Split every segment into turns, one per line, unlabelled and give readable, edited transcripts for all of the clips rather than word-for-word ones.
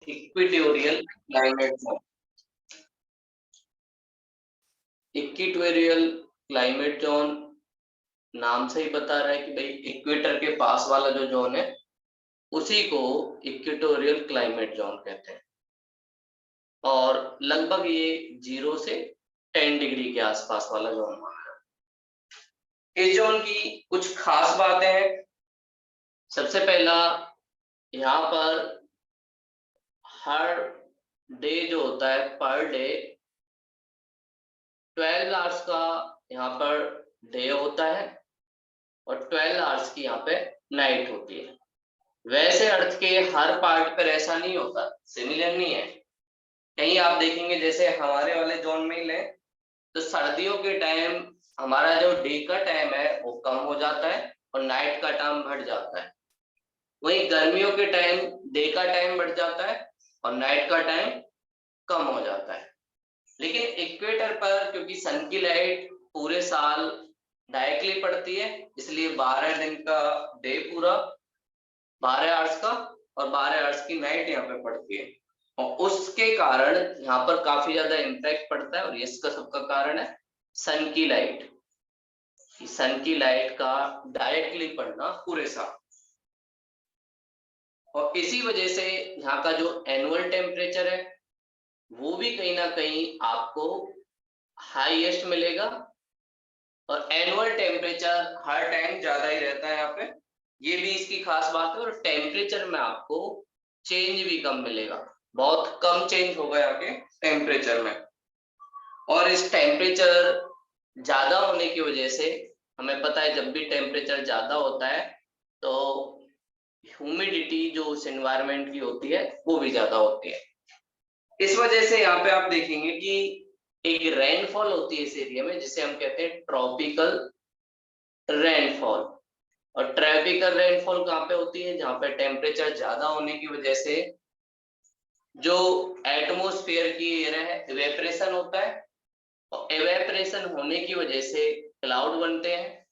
Equatorial climate zone. Equatorial climate zone नाम से ही बता रहा है कि भाई इक्वेटर के पास वाला जो जोन है उसी को इक्वेटोरियल क्लाइमेट जोन कहते हैं और लगभग ये 0 से 10 डिग्री के आसपास वाला जोन माना है। इस जोन की कुछ खास बातें हैं। सबसे पहला, यहाँ पर हर डे जो होता है पर डे 12 आवर्स का यहाँ पर डे होता है और 12 आवर्स की यहाँ पे नाइट होती है। वैसे अर्थ के हर पार्ट पर ऐसा नहीं होता, सिमिलर नहीं है। कहीं आप देखेंगे जैसे हमारे वाले जोन में ही लें तो सर्दियों के टाइम हमारा जो डे का टाइम है वो कम हो जाता है और नाइट का टाइम बढ़ जाता है। वहीं गर्मियों के टाइम डे का टाइम बढ़ जाता है और नाइट का टाइम कम हो जाता है। लेकिन इक्वेटर पर क्योंकि सन की लाइट पूरे साल डायरेक्टली पड़ती है, इसलिए 12 दिन का डे पूरा 12 आवर्स का और 12 आवर्स की नाइट यहाँ पे पड़ती है और उसके कारण यहाँ पर काफी ज्यादा इम्पैक्ट पड़ता है और इसका सबका कारण है सन की लाइट। सन की लाइट का डायरेक्टली पड़ना पूरे साल, और इसी वजह से यहाँ का जो एनुअल टेम्परेचर है वो भी कहीं ना कहीं आपको हाईएस्ट मिलेगा और एनुअल टेम्परेचर हर टाइम ज्यादा ही रहता है यहाँ पे। ये भी इसकी खास बात है और टेम्परेचर में आपको चेंज भी कम मिलेगा, बहुत कम चेंज होगा यहाँ के टेम्परेचर में। और इस टेम्परेचर ज्यादा होने की वजह से हमें पता है जब भी टेम्परेचर ज्यादा होता है तो ह्यूमिडिटी जो उस एनवायरनमेंट की होती है वो भी ज्यादा होती है। इस वजह से यहाँ पे आप देखेंगे कि एक रेनफॉल होती है इस एरिया में जिसे हम कहते हैं ट्रॉपिकल रेनफॉल। और ट्रॉपिकल रेनफॉल कहाँ पे होती है? जहाँ पे टेम्परेचर ज्यादा होने की वजह से जो एटमोस्फेयर की एयर है इवेपरेशन होता है और इवेपरेशन होने की वजह से क्लाउड बनते हैं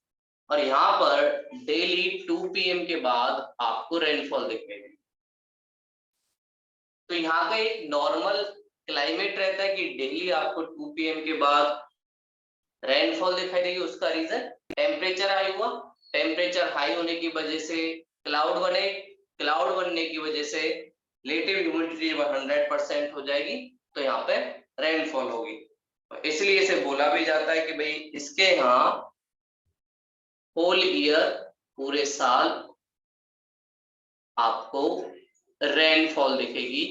और यहाँ पर डेली 2 PM के बाद आपको रेनफॉल दिखेगी। तो यहाँ का एक नॉर्मल क्लाइमेट रहता है कि डेली आपको 2 PM के बाद रेनफॉल दिखाई देगी। उसका रीजन टेम्परेचर हाई हुआ, टेम्परेचर हाई होने की वजह से क्लाउड बने, क्लाउड बनने की वजह से रिलेटिव ह्यूमिडिटी 100% हो जाएगी तो यहाँ पे रेनफॉल होगी। इसलिए इसे बोला भी जाता है कि भाई इसके यहाँ होल ईयर पूरे साल आपको रेनफॉल दिखेगी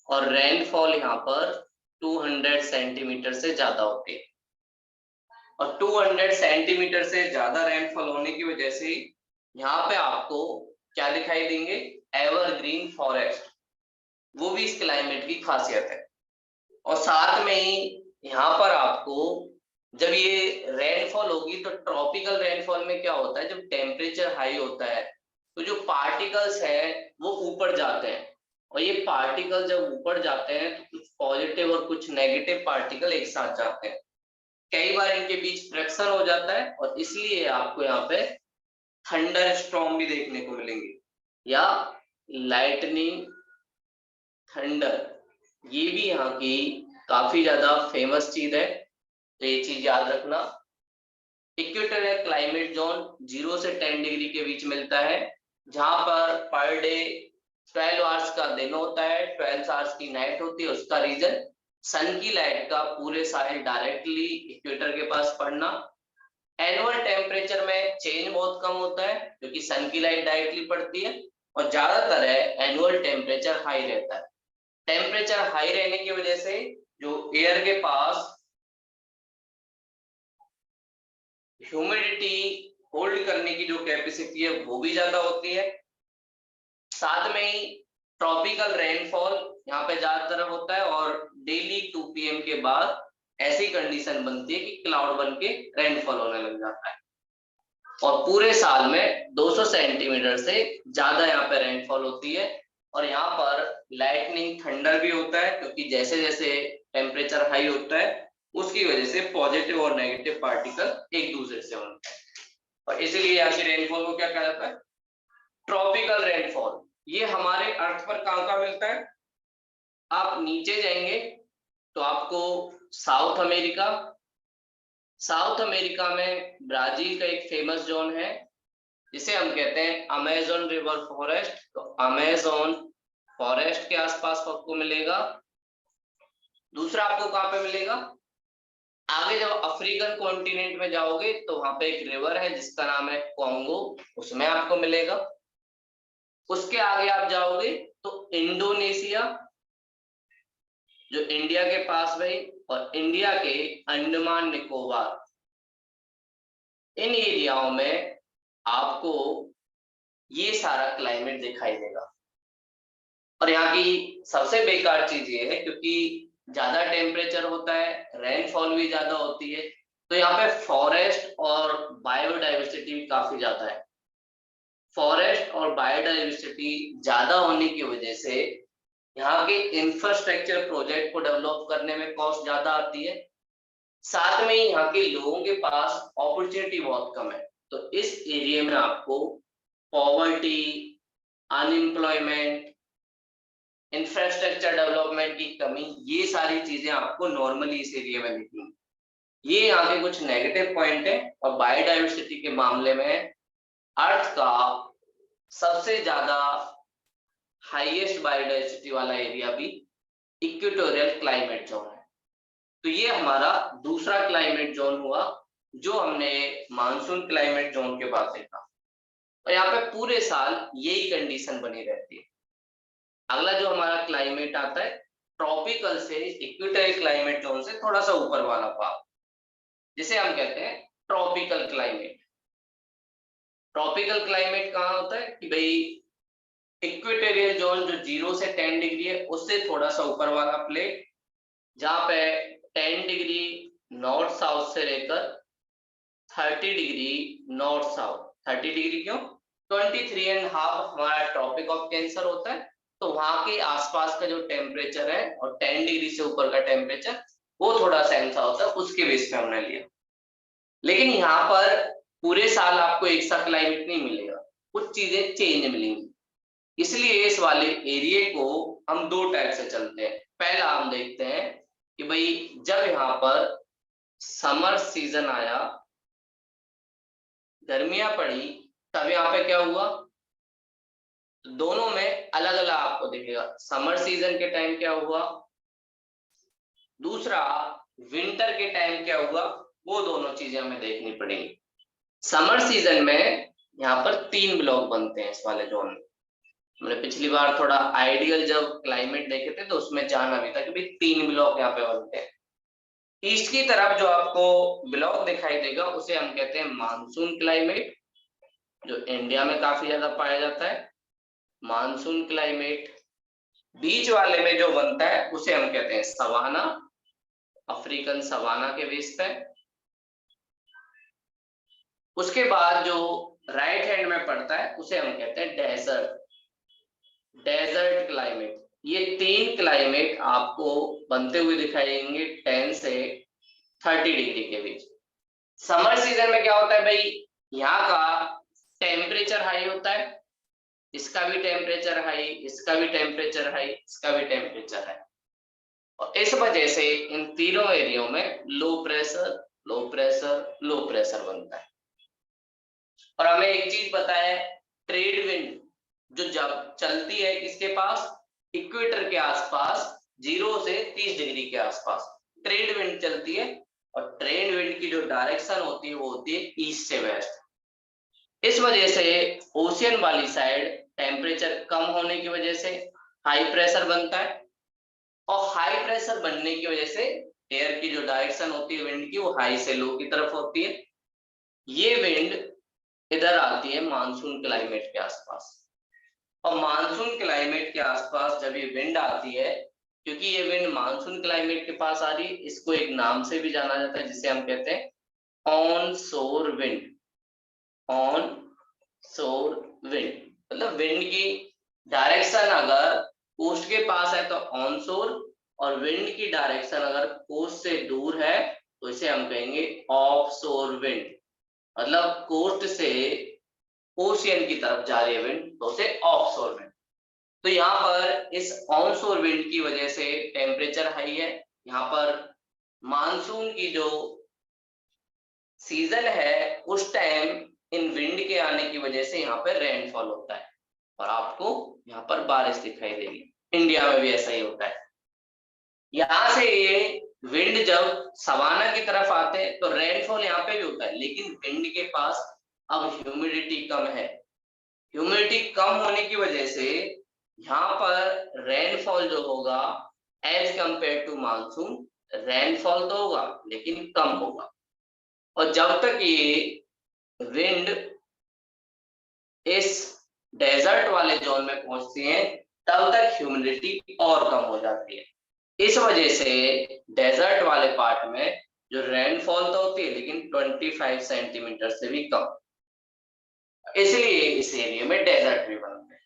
और रेनफॉल यहाँ पर 200 सेंटीमीटर से ज्यादा होती है और 200 सेंटीमीटर से ज्यादा रेनफॉल होने की वजह से यहाँ पे आपको क्या दिखाई देंगे? एवरग्रीन फॉरेस्ट, वो भी इस क्लाइमेट की खासियत है। और साथ में ही यहाँ पर आपको जब ये रेनफॉल होगी तो ट्रॉपिकल रेनफॉल में क्या होता है, जब टेम्परेचर हाई होता है तो जो पार्टिकल्स है वो ऊपर जाते हैं और ये पार्टिकल जब ऊपर जाते हैं तो कुछ पॉजिटिव और कुछ नेगेटिव पार्टिकल एक साथ जाते हैं। कई बार इनके बीच फ्रिक्शन हो जाता है और इसलिए आपको यहाँ पे थंडर स्टॉर्म भी देखने को मिलेंगे या लाइटनिंग थंडर, ये भी यहाँ की काफी ज्यादा फेमस चीज है तो ये चीज याद रखना। इक्वेटोरियल क्लाइमेट जोन 0 से 10 डिग्री के बीच मिलता है जहां पर डे 12 आवर्स का दिन होता है, 12 आवर्स की नाइट होती है। उसका रीजन सन की लाइट का पूरे साल डायरेक्टली इक्वेटर के पास पड़ना। एनुअल टेम्परेचर में चेंज बहुत कम होता है क्योंकि सन की लाइट डायरेक्टली पड़ती है और ज्यादातर है एनुअल टेम्परेचर हाई रहता है। टेम्परेचर हाई रहने की वजह से जो एयर के पास ह्यूमिडिटी होल्ड करने की जो कैपेसिटी है वो भी ज्यादा होती है। साथ में ही ट्रॉपिकल रेनफॉल यहाँ पे ज्यादातर होता है और डेली 2 PM के बाद ऐसी कंडीशन बनती है कि क्लाउड बन के रेनफॉल होने लग जाता है और पूरे साल में 200 सेंटीमीटर से ज्यादा यहाँ पे रेनफॉल होती है। और यहाँ पर लाइटनिंग थंडर भी होता है क्योंकि जैसे जैसे टेम्परेचर हाई होता है उसकी वजह से पॉजिटिव और नेगेटिव पार्टिकल एक दूसरे से बनते हैं और इसीलिए यहाँ की रेनफॉल को क्या कहा जाता है? Tropical rainfall. ये हमारे अर्थ पर कहाँ कहाँ मिलता है? आप नीचे जाएंगे तो आपको साउथ अमेरिका, साउथ अमेरिका में ब्राजील का एक फेमस जोन है जिसे हम कहते हैं अमेज़न रिवर फॉरेस्ट। तो अमेज़न फॉरेस्ट के आसपास आपको मिलेगा। दूसरा आपको कहां पे मिलेगा, आगे जब अफ्रीकन कॉन्टिनेंट में जाओगे तो वहां पे एक रिवर है जिसका नाम है कॉन्गो, उसमें आपको मिलेगा। उसके आगे आप जाओगे तो इंडोनेशिया जो इंडिया के पास भाई, और इंडिया के अंडमान निकोबार, इन एरियाओं में आपको ये सारा क्लाइमेट दिखाई देगा। और यहाँ की सबसे बेकार चीज ये है क्योंकि ज्यादा टेम्परेचर होता है, रेनफॉल भी ज्यादा होती है, तो यहाँ पे फॉरेस्ट और बायोडाइवर्सिटी भी काफी ज्यादा है। फॉरेस्ट और बायोडाइवर्सिटी ज्यादा होने की वजह से यहाँ के इंफ्रास्ट्रक्चर प्रोजेक्ट को डेवलप करने में कॉस्ट ज्यादा आती है। साथ में ही यहाँ के लोगों के पास अपॉर्चुनिटी बहुत कम है। तो इस एरिया में आपको पॉवर्टी, अनएम्प्लॉयमेंट, इंफ्रास्ट्रक्चर डेवलपमेंट की कमी, ये सारी चीजें आपको नॉर्मली इस एरिया में दिखेंगी। ये यहाँ के कुछ नेगेटिव पॉइंट है। और बायोडाइवर्सिटी के मामले में अर्थ का सबसे ज्यादा हाईएस्ट बायोडाइवर्सिटी वाला एरिया भी इक्वेटोरियल क्लाइमेट जोन है। तो ये हमारा दूसरा क्लाइमेट जोन हुआ जो हमने मानसून क्लाइमेट जोन के बाद देखा। और यहाँ पे पूरे साल यही कंडीशन बनी रहती है। अगला जो हमारा क्लाइमेट आता है ट्रॉपिकल से इक्वेटोरियल क्लाइमेट जोन से थोड़ा सा ऊपर वाला पार्ट, जिसे हम कहते हैं ट्रॉपिकल क्लाइमेट। ट्रॉपिकल क्लाइमेट कहाँ होता है कि भाई इक्वेटोरियल जोन जो 0 से 10 डिग्री है उससे थोड़ा सा ऊपर वाला प्लेट, जहाँ पे 10 डिग्री नॉर्थ साउथ से लेकर 30 डिग्री नॉर्थ साउथ, 30 डिग्री क्यों, 23.5 हमारा ट्रॉपिक ऑफ कैंसर होता है। तो वहां के आसपास का जो टेम्परेचर है और 10 डिग्री से ऊपर का टेम्परेचर वो थोड़ा सा ऐसा होता है, उसके बेस पे हमने लिया। लेकिन यहाँ पर पूरे साल आपको एक सा क्लाइमेट नहीं मिलेगा, कुछ चीजें चेंज मिलेंगी। इसलिए इस वाले एरिया को हम दो टाइप से चलते हैं। पहला हम देखते हैं कि भाई जब यहाँ पर समर सीजन आया, गर्मियां पड़ी, तब यहाँ पे क्या हुआ, दोनों में अलग अलग आपको दिखेगा। समर सीजन के टाइम क्या हुआ, दूसरा विंटर के टाइम क्या हुआ, वो दोनों चीजें हमें देखनी पड़ेंगी। समर सीजन में यहाँ पर 3 ब्लॉक बनते हैं इस वाले जोन में। हमने पिछली बार थोड़ा आइडियल जब क्लाइमेट देखे थे तो उसमें जाना भी था कि भाई 3 ब्लॉक यहाँ पे बनते हैं। ईस्ट की तरफ जो आपको ब्लॉक दिखाई देगा उसे हम कहते हैं मानसून क्लाइमेट, जो इंडिया में काफी ज्यादा पाया जाता है मानसून क्लाइमेट। बीच वाले में जो बनता है उसे हम कहते हैं सवाना, अफ्रीकन सवाना के बेस पे। उसके बाद जो राइट हैंड में पड़ता है उसे हम कहते हैं डेजर्ट, डेजर्ट क्लाइमेट। ये 3 क्लाइमेट आपको बनते हुए दिखाई देंगे 10 से 30 डिग्री के बीच। समर सीजन में क्या होता है भाई, यहाँ का टेम्परेचर हाई होता है, इसका भी टेम्परेचर हाई, इसका भी टेम्परेचर हाई, इसका भी टेम्परेचर हाई। और इस वजह से इन तीनों एरियो में low pressure low pressure low pressure बनता है। और हमें एक चीज पता है, ट्रेड विंड जो जब चलती है किसके पास, इक्वेटर के आसपास 0 से 30 डिग्री के आसपास ट्रेड विंड चलती है। और ट्रेड विंड की जो डायरेक्शन होती है वो होती है ईस्ट से वेस्ट। इस वजह से ओशियन वाली साइड टेम्परेचर कम होने की वजह से हाई प्रेशर बनता है, और हाई प्रेशर बनने की वजह से एयर की जो डायरेक्शन होती है विंड की वो हाई से लो की तरफ होती है। ये विंड इधर आती है मानसून क्लाइमेट के आसपास। और मानसून क्लाइमेट के आसपास जब ये विंड आती है, क्योंकि ये विंड मानसून क्लाइमेट के पास आ रही है, इसको एक नाम से भी जाना जाता है जिसे हम कहते हैं ऑन शोर विंड। ऑन शोर विंड मतलब विंड की डायरेक्शन अगर कोस्ट के पास है तो ऑन शोर, और विंड की डायरेक्शन अगर कोस्ट से दूर है तो इसे हम कहेंगे ऑफ शोर विंड। मतलब कोस्ट से ओशियन की तरफ जा रही है विंड तो उसे ऑफ शोर विंड। तो यहाँ पर इस ऑनशोर विंड की वजह से टेम्परेचर हाई है। यहाँ पर मानसून की जो सीजन है उस टाइम इन विंड के आने की वजह से यहाँ पर रेनफॉल होता है और आपको यहाँ पर बारिश दिखाई देगी। इंडिया में भी ऐसा ही होता है। यहाँ से ये विंड जब सवाना की तरफ आते हैं तो रेनफॉल यहाँ पे भी होता है, लेकिन विंड के पास अब ह्यूमिडिटी कम है। ह्यूमिडिटी कम होने की वजह से यहाँ पर रेनफॉल जो होगा as compared to monsoon, rainfall तो होगा लेकिन कम होगा। और जब तक ये विंड इस डेजर्ट वाले जोन में पहुंचती है तब तक ह्यूमिडिटी और कम हो जाती है। इस वजह से डेजर्ट वाले पार्ट में जो रेनफॉल तो होती है लेकिन 25 सेंटीमीटर से भी कम, इसलिए इस एरिया में डेजर्ट भी बनते हैं।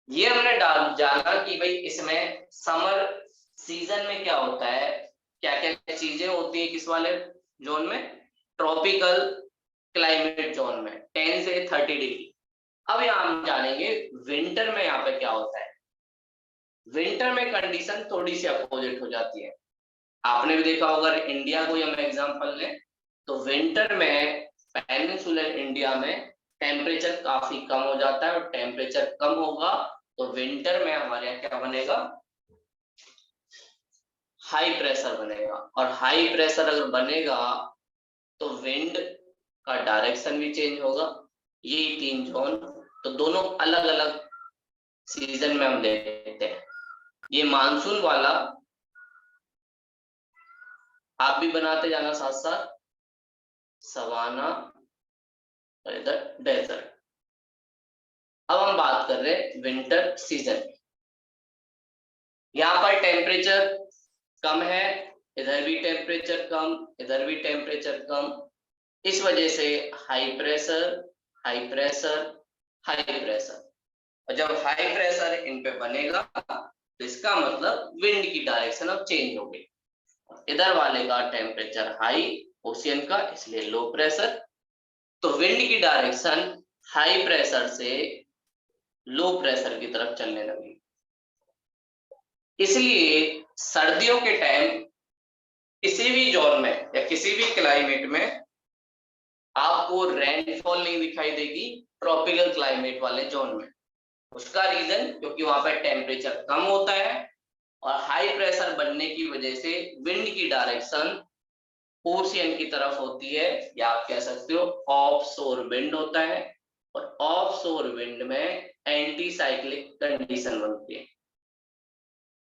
ये हमने जाना कि भाई इसमें समर सीजन में क्या होता है, क्या क्या चीजें होती है किस वाले जोन में, ट्रॉपिकल क्लाइमेट जोन में 10 से 30 डिग्री। अब यहाँ हम जानेंगे विंटर में यहाँ पे क्या होता है। विंटर में कंडीशन थोड़ी सी अपोजिट हो जाती है। आपने भी देखा होगा, इंडिया को हम एग्जांपल लें तो विंटर में पेनिनसुलर इंडिया में टेम्परेचर काफी कम हो जाता है और टेम्परेचर कम होगा तो विंटर में हमारे यहाँ क्या बनेगा, हाई प्रेशर बनेगा। और हाई प्रेशर अगर बनेगा तो विंड का डायरेक्शन भी चेंज होगा। ये तीन जोन तो दोनों अलग अलग सीजन में हम देखते हैं। ये मानसून वाला आप भी बनाते जाना साथ साथ, सवाना और इधर डेजर्ट। अब हम बात कर रहे हैं विंटर सीजन। यहाँ पर टेम्परेचर कम है, इधर भी टेम्परेचर कम, इधर भी टेम्परेचर कम। इस वजह से high pressure high pressure high pressure, और जब हाई प्रेशर इन पे बनेगा तो इसका मतलब विंड की डायरेक्शन अब चेंज हो गई। इधर वाले का टेम्परेचर हाई ओशियन का, इसलिए लो प्रेशर, तो विंड की डायरेक्शन हाई प्रेशर से लो प्रेशर की तरफ चलने लगी। इसलिए सर्दियों के टाइम किसी भी जोन में या किसी भी क्लाइमेट में आपको रेनफॉल नहीं दिखाई देगी ट्रॉपिकल क्लाइमेट वाले जोन में। उसका रीजन क्योंकि वहां पर टेम्परेचर कम होता है और हाई प्रेशर बनने की वजह से विंड की डायरेक्शन ओशियन की तरफ होती है, या आप कह सकते हो ऑफशोर विंड होता है। और ऑफशोर विंड में एंटी साइक्लिक कंडीशन बनती है।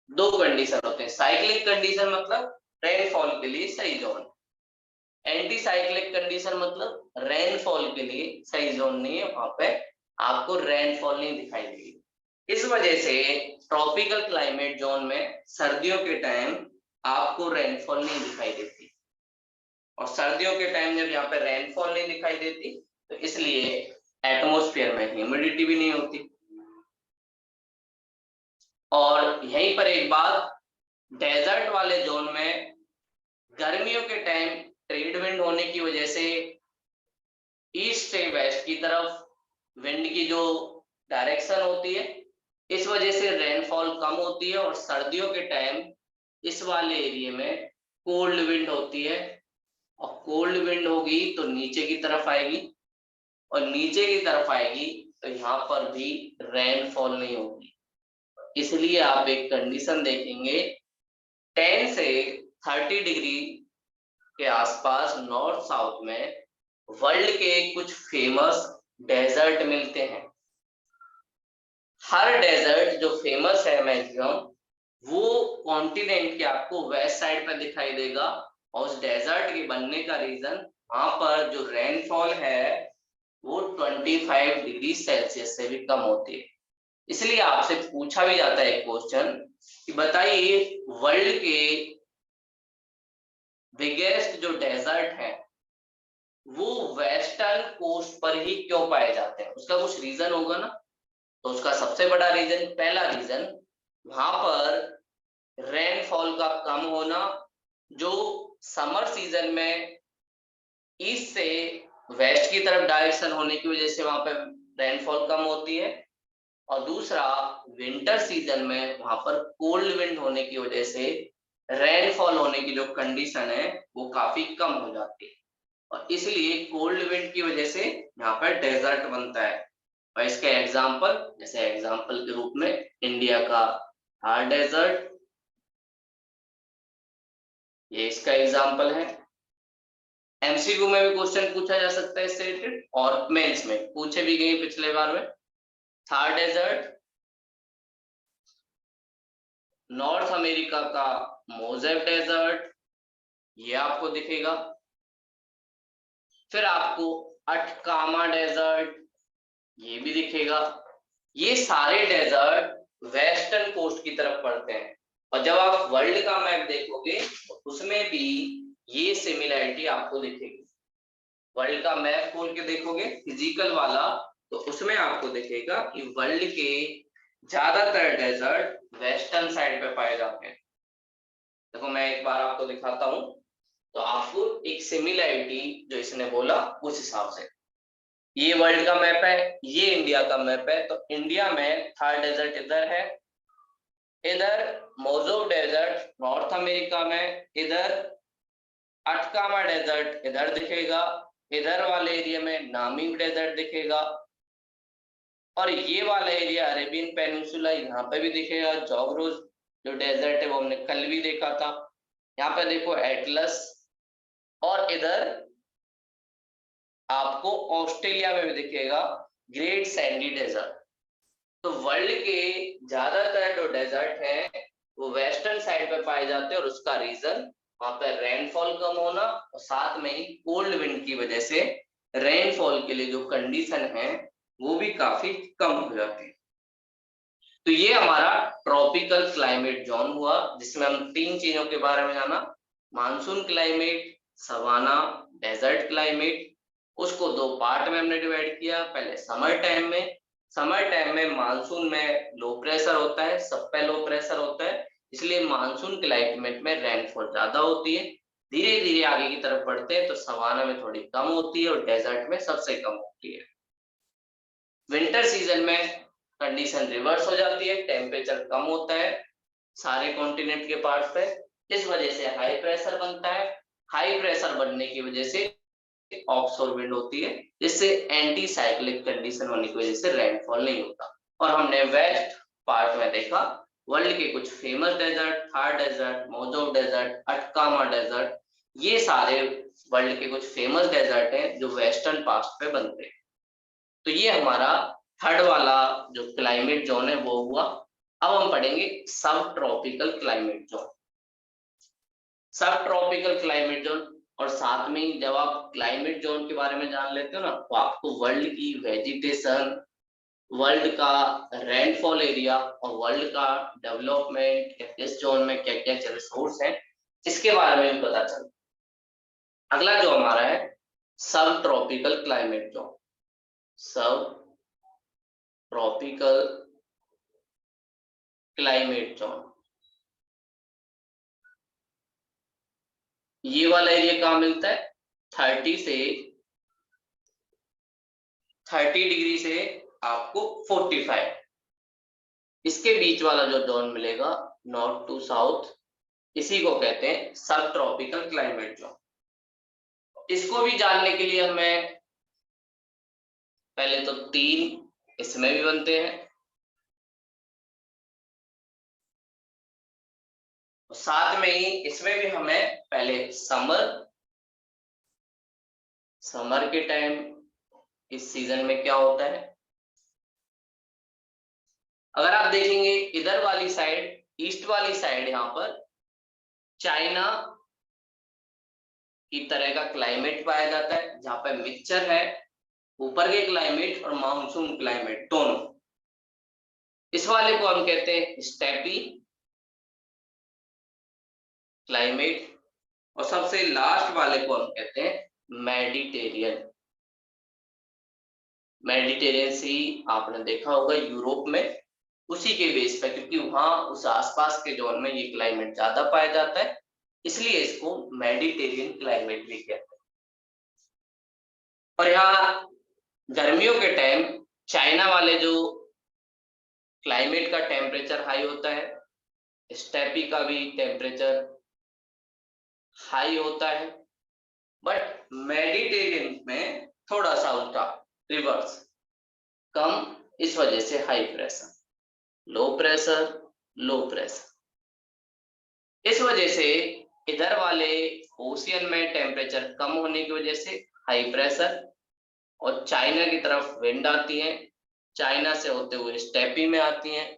दो कंडीशन होते हैं, साइक्लिक कंडीशन मतलब रेनफॉल के लिए सही जोन, एंटी साइक्लिक कंडीशन मतलब रेनफॉल के लिए सही जोन नहीं है, वहां पे आपको रेनफॉल नहीं दिखाई देगी। इस वजह से ट्रॉपिकल क्लाइमेट जोन में सर्दियों के टाइम आपको रेनफॉल नहीं दिखाई देती, और सर्दियों के टाइम जब यहाँ पे रेनफॉल नहीं दिखाई देती तो इसलिए एटमॉस्फेयर में ह्यूमिडिटी भी नहीं होती। और यहीं पर एक बात, डेजर्ट वाले जोन में गर्मियों के टाइम ट्रेड विंड होने की वजह से ईस्ट से वेस्ट की तरफ विंड की जो डायरेक्शन होती है, इस वजह से रेनफॉल कम होती है। और सर्दियों के टाइम इस वाले एरिया में कोल्ड विंड होती है, और कोल्ड विंड होगी तो नीचे की तरफ आएगी, और नीचे की तरफ आएगी तो यहाँ पर भी रेनफॉल नहीं होगी। इसलिए आप एक कंडीशन देखेंगे 10 से 30 डिग्री के आसपास नॉर्थ साउथ में वर्ल्ड के कुछ फेमस डेजर्ट मिलते हैं। हर डेजर्ट जो फेमस है मैक्सिमम वो कॉन्टिनेंट के आपको वेस्ट साइड पर दिखाई देगा, और उस डेजर्ट के बनने का रीजन वहां पर जो रेनफॉल है वो 25 डिग्री सेल्सियस से भी कम होती है। इसलिए आपसे पूछा भी जाता है एक क्वेश्चन कि बताइए वर्ल्ड के बिगेस्ट जो डेजर्ट है वो वेस्टर्न कोस्ट पर ही क्यों पाए जाते हैं, उसका कुछ रीजन होगा ना। तो उसका सबसे बड़ा रीजन, पहला रीजन, वहां पर रेनफॉल का कम होना, जो समर सीजन में ईस्ट से वेस्ट की तरफ डायरेक्शन होने की वजह से वहां पे रेनफॉल कम होती है। और दूसरा विंटर सीजन में वहां पर कोल्ड विंड होने की वजह से रेनफॉल होने की जो कंडीशन है वो काफी कम हो जाती है, और इसलिए कोल्ड विंड की वजह से यहाँ पर डेजर्ट बनता है। और इसके एग्जाम्पल, जैसे एग्जाम्पल के रूप में इंडिया का थार डेजर्ट, ये इसका एग्जाम्पल है। एमसीक्यू में भी क्वेश्चन पूछा जा सकता है इससे रिलेटेड, और मेंस में पूछे भी गए पिछले बार में। थार डेजर्ट, नॉर्थ अमेरिका का मोजेव डेजर्ट, ये आपको दिखेगा। फिर आपको अटकामा डेजर्ट, ये भी दिखेगा। ये सारे डेजर्ट वेस्टर्न कोस्ट की तरफ पड़ते हैं, और जब आप वर्ल्ड का मैप देखोगे तो उसमें भी ये सिमिलैरिटी आपको दिखेगी। वर्ल्ड का मैप खोल के देखोगे फिजिकल वाला, तो उसमें आपको दिखेगा कि वर्ल्ड के ज्यादातर डेजर्ट वेस्टर्न साइड पे पाए जाते हैं। देखो मैं एक बार आपको दिखाता हूं, तो आपको एक सिमिलैरिटी जो इसने बोला उस हिसाब से। ये वर्ल्ड का मैप है, ये इंडिया का मैप है, तो इंडिया में थार डेजर्ट इधर है, इधर मोजो डेजर्ट नॉर्थ अमेरिका में, इधर अटकामा डेजर्ट इधर दिखेगा, इधर वाले एरिया में नामिंग डेजर्ट दिखेगा, और ये वाला एरिया अरेबियन पेनिनसुला यहाँ पे भी दिखेगा। जॉगरोज जो डेजर्ट है वो हमने कल भी देखा था। यहाँ पे देखो एटलस, और इधर आपको ऑस्ट्रेलिया में भी दिखेगा ग्रेट सैंडी डेजर्ट। तो वर्ल्ड के ज्यादातर जो डेजर्ट है वो वेस्टर्न साइड पे पाए जाते हैं, और उसका रीजन वहां पर रेनफॉल कम होना, और साथ में ही कोल्ड विंड की वजह से रेनफॉल के लिए जो कंडीशन है वो भी काफी कम हो जाती है। तो ये हमारा ट्रॉपिकल क्लाइमेट जोन हुआ, जिसमें हम तीन चीजों के बारे में जाना, monsoon climate, savanna, desert climate. उसको दो पार्ट में हमने डिवाइड किया। पहले समर टाइम में, समर टाइम में मानसून में लो प्रेशर होता है, सब पे लो प्रेशर होता है, इसलिए मानसून क्लाइमेट में रेनफॉल ज्यादा होती है। धीरे धीरे आगे की तरफ बढ़ते हैं तो सवाना में थोड़ी कम होती है, और डेजर्ट में सबसे कम होती है। विंटर सीजन में कंडीशन रिवर्स हो जाती है, टेम्परेचर कम होता है सारे कॉन्टिनेंट के पार्ट पे, इस वजह से हाई प्रेशर बनता है। हाई प्रेशर बनने की वजह से ऑफशोर विंड होती है, जिससे एंटी साइक्लिक कंडीशन होने की वजह से रेनफॉल नहीं होता। और हमने वेस्ट पार्ट में देखा वर्ल्ड के कुछ famous desert, Thar desert, Mojave desert, Atacama desert, ये सारे वर्ल्ड के कुछ फेमस डेजर्ट हैं जो वेस्टर्न पार्ट पे बनते हैं। तो ये हमारा थर्ड वाला जो क्लाइमेट जोन है वो हुआ। अब हम पढ़ेंगे सब ट्रॉपिकल क्लाइमेट जोन। सब ट्रॉपिकल क्लाइमेट जोन, और साथ में ही जब आप क्लाइमेट जोन के बारे में जान लेते हो ना, तो आपको वर्ल्ड की वेजिटेशन, वर्ल्ड का रेनफॉल एरिया, और वर्ल्ड का डेवलपमेंट, इस जोन में क्या क्या रिसोर्स है, इसके बारे में भी पता चलता। अगला जो हमारा है सब ट्रॉपिकल क्लाइमेट जोन। सब ट्रॉपिकल क्लाइमेट जोन, ये वाला एरिया कहाँ मिलता है? 30 डिग्री से आपको 45, इसके बीच वाला जो जोन मिलेगा नॉर्थ टू साउथ, इसी को कहते हैं सब ट्रॉपिकल क्लाइमेट जोन। इसको भी जानने के लिए हमें पहले तो तीन इसमें भी बनते हैं, साथ में ही इसमें भी हमें पहले समर के टाइम इस सीजन में क्या होता है। अगर आप देखेंगे इधर वाली साइड, ईस्ट वाली साइड, यहाँ पर चाइना की तरह का क्लाइमेट पाया जाता है, जहाँ पे मिक्सचर है ऊपर के क्लाइमेट और मानसून क्लाइमेट दोनों। इस वाले को हम कहते हैं स्टेपी क्लाइमेट, और सबसे लास्ट वाले को हम कहते हैं मेडिटेरियन। मेडिटेरियन सी आपने देखा होगा यूरोप में, उसी के बेस पे, क्योंकि वहां उस आसपास के जोन में ये क्लाइमेट ज्यादा पाया जाता है, इसलिए इसको मेडिटेरियन क्लाइमेट भी कहते हैं। और यहाँ गर्मियों के टाइम चाइना वाले जो क्लाइमेट का टेम्परेचर हाई होता है, स्टेपी का भी टेम्परेचर हाई होता है, बट मेडिटेरियन में थोड़ा सा उल्टा, रिवर्स, कम, इस वजह से high pressure, low pressure, low pressure. इस वजह से इधर वाले ओशियन में टेम्परेचर कम होने की वजह से हाई प्रेशर, और चाइना की तरफ विंड आती है, चाइना से होते हुए स्टेपी में आती हैं।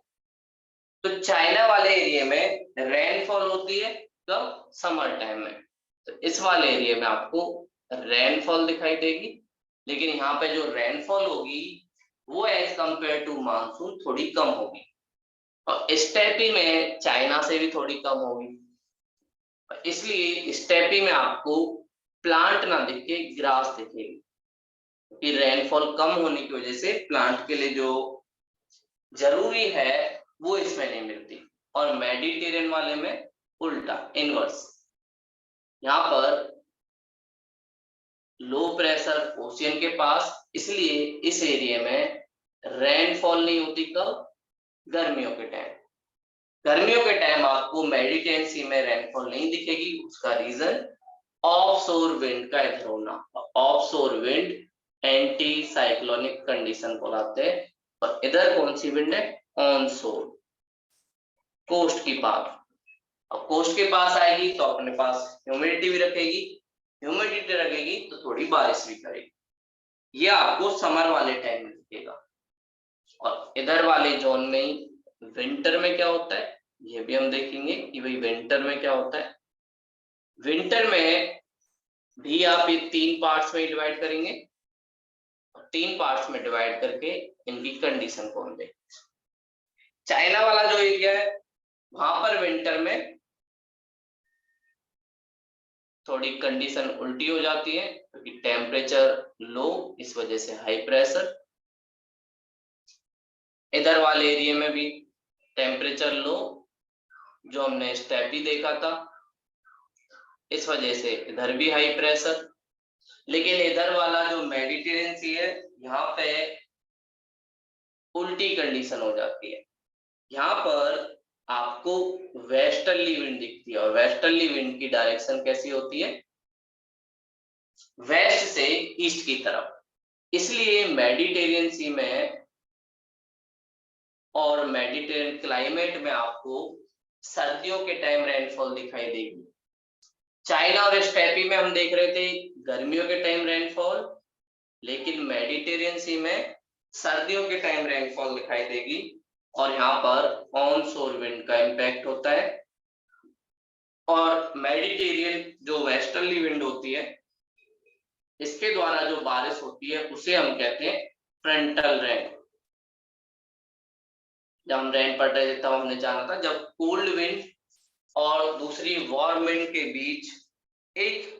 तो चाइना वाले एरिया में रेनफॉल होती है कब? समर टाइम में। तो इस वाले एरिया में आपको रेनफॉल दिखाई देगी, लेकिन यहाँ पे जो रेनफॉल होगी वो एज कंपेयर टू मानसून थोड़ी कम होगी, और स्टेपी में चाइना से भी थोड़ी कम होगी। इसलिए स्टेपी में आपको प्लांट ना दिखे, ग्रास दिखेगी, कि रेनफॉल कम होने की वजह से प्लांट के लिए जो जरूरी है वो इसमें नहीं मिलती। और मेडिटेरियन वाले में उल्टा, इनवर्स, यहाँ पर लो प्रेशर ओशियन के पास, इसलिए इस एरिया में रेनफॉल नहीं होती। कब? गर्मियों के टाइम। गर्मियों के टाइम आपको मेडिटेरियन सी में रेनफॉल नहीं दिखेगी। उसका रीजन ऑफशोर विंड का इधर होना। Offshore wind anti cyclonic condition कहलाते हैं, और इधर कौन सी विंड है? ऑनशोर, कोस्ट की पास। अब कोस्ट के पास आएगी तो अपने पास ह्यूमिडिटी भी रखेगी, ह्यूमिडिटी रखेगी तो थोड़ी बारिश भी करेगी। ये आपको समर वाले टाइम में दिखेगा। और इधर वाले जोन में विंटर में क्या होता है ये भी हम देखेंगे कि भाई विंटर में क्या होता है। विंटर में भी आप ये 3 पार्ट्स में डिवाइड करेंगे, 3 पार्ट्स में डिवाइड करके इनकी कंडीशन को हम देखेंगे। चाइना वाला जो एरिया है वहां पर विंटर में थोड़ी कंडीशन उल्टी हो जाती है, क्योंकि टेम्परेचर लो, इस वजह से हाई प्रेशर। इधर वाले एरिया में भी टेम्परेचर लो, जो हमने स्टेपी देखा था, इस वजह से इधर भी हाई प्रेशर। लेकिन इधर वाला जो मेडिटेरियन सी है यहाँ पे उल्टी कंडीशन हो जाती है। यहाँ पर आपको वेस्टर्ली विंड दिखती है, और वेस्टर्ली विंड की डायरेक्शन कैसी होती है? वेस्ट से ईस्ट की तरफ। इसलिए मेडिटेरियन सी में और मेडिटेरियन क्लाइमेट में आपको सर्दियों के टाइम रेनफॉल दिखाई देगी। चाइना और स्टेपी में हम देख रहे थे गर्मियों के टाइम रेनफॉल, लेकिन मेडिटेरियन सी में सर्दियों के टाइम रेनफॉल दिखाई देगी, और यहाँ पर ऑनशोर विंड का इम्पैक्ट होता है। और मेडिटेरियन जो वेस्टर्ली विंड होती है, इसके द्वारा जो बारिश होती है उसे हम कहते हैं फ्रंटल रेन। जब हम रेन पड़ रहे थे तब हमने जाना था, जब कोल्ड विंड और दूसरी वार्म विंड के बीच एक